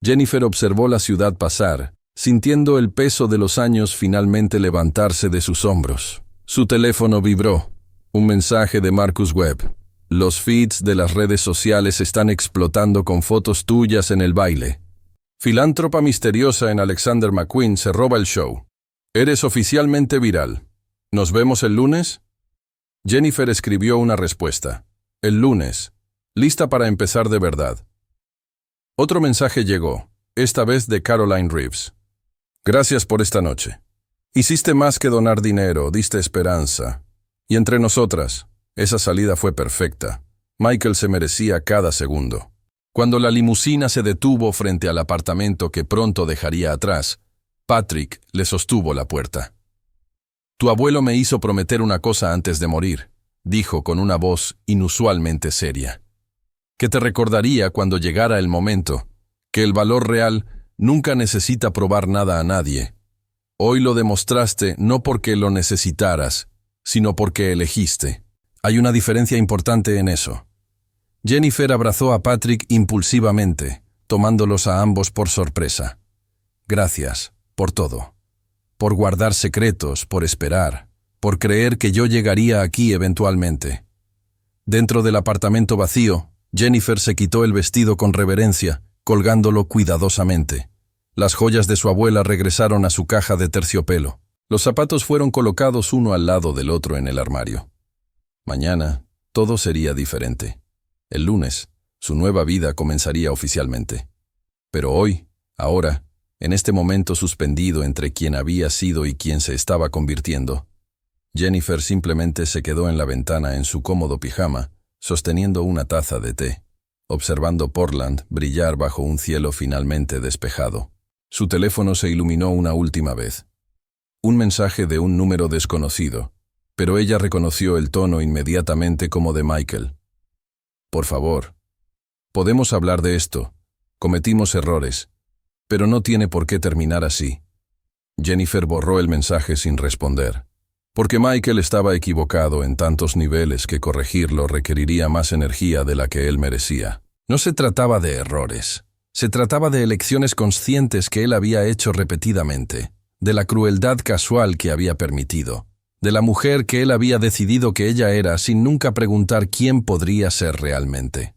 Jennifer observó la ciudad pasar, sintiendo el peso de los años finalmente levantarse de sus hombros. Su teléfono vibró. Un mensaje de Marcus Webb. «Los feeds de las redes sociales están explotando con fotos tuyas en el baile. Filántropa misteriosa en Alexander McQueen se roba el show. Eres oficialmente viral. ¿Nos vemos el lunes?» Jennifer escribió una respuesta. «El lunes. Lista para empezar de verdad». Otro mensaje llegó, esta vez de Caroline Reeves. «Gracias por esta noche. Hiciste más que donar dinero, diste esperanza. Y entre nosotras, esa salida fue perfecta. Michael se merecía cada segundo». Cuando la limusina se detuvo frente al apartamento que pronto dejaría atrás, Patrick le sostuvo la puerta. «Tu abuelo me hizo prometer una cosa antes de morir», dijo con una voz inusualmente seria. «Que te recordaría cuando llegara el momento, que el valor real Nunca necesita probar nada a nadie. Hoy lo demostraste no porque lo necesitaras, sino porque elegiste. Hay una diferencia importante en eso. Jennifer abrazó a Patrick impulsivamente, tomándolos a ambos por sorpresa. Gracias, por todo. Por guardar secretos, por esperar, por creer que yo llegaría aquí eventualmente. Dentro del apartamento vacío, Jennifer se quitó el vestido con reverencia, colgándolo cuidadosamente. Las joyas de su abuela regresaron a su caja de terciopelo. Los zapatos fueron colocados uno al lado del otro en el armario. Mañana, todo sería diferente. El lunes, su nueva vida comenzaría oficialmente. Pero hoy, ahora, en este momento suspendido entre quien había sido y quien se estaba convirtiendo, Jennifer simplemente se quedó en la ventana en su cómodo pijama, sosteniendo una taza de té, observando Portland brillar bajo un cielo finalmente despejado. Su teléfono se iluminó una última vez. Un mensaje de un número desconocido, pero ella reconoció el tono inmediatamente como de Michael. Por favor, podemos hablar de esto. Cometimos errores, pero no tiene por qué terminar así. Jennifer borró el mensaje sin responder, porque Michael estaba equivocado en tantos niveles que corregirlo requeriría más energía de la que él merecía. No se trataba de errores. Se trataba de elecciones conscientes que él había hecho repetidamente, de la crueldad casual que había permitido, de la mujer que él había decidido que ella era sin nunca preguntar quién podría ser realmente.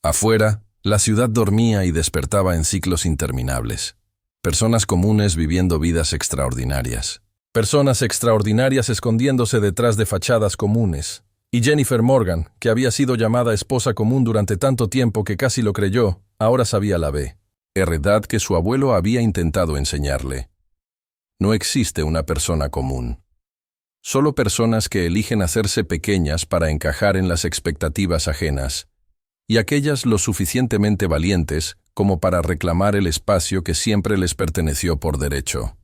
Afuera, la ciudad dormía y despertaba en ciclos interminables. Personas comunes viviendo vidas extraordinarias. Personas extraordinarias escondiéndose detrás de fachadas comunes. Y Jennifer Morgan, que había sido llamada esposa común durante tanto tiempo que casi lo creyó, ahora sabía la verdad que su abuelo había intentado enseñarle. No existe una persona común. Solo personas que eligen hacerse pequeñas para encajar en las expectativas ajenas, y aquellas lo suficientemente valientes como para reclamar el espacio que siempre les perteneció por derecho.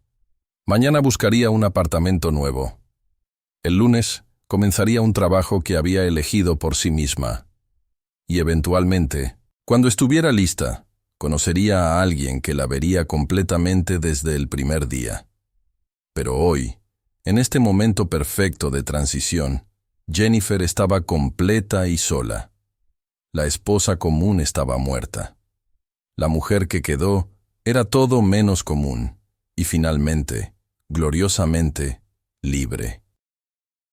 Mañana buscaría un apartamento nuevo. El lunes comenzaría un trabajo que había elegido por sí misma. Y eventualmente, cuando estuviera lista, conocería a alguien que la vería completamente desde el primer día. Pero hoy, en este momento perfecto de transición, Jennifer estaba completa y sola. La esposa común estaba muerta. La mujer que quedó era todo menos común, y finalmente, gloriosamente, libre.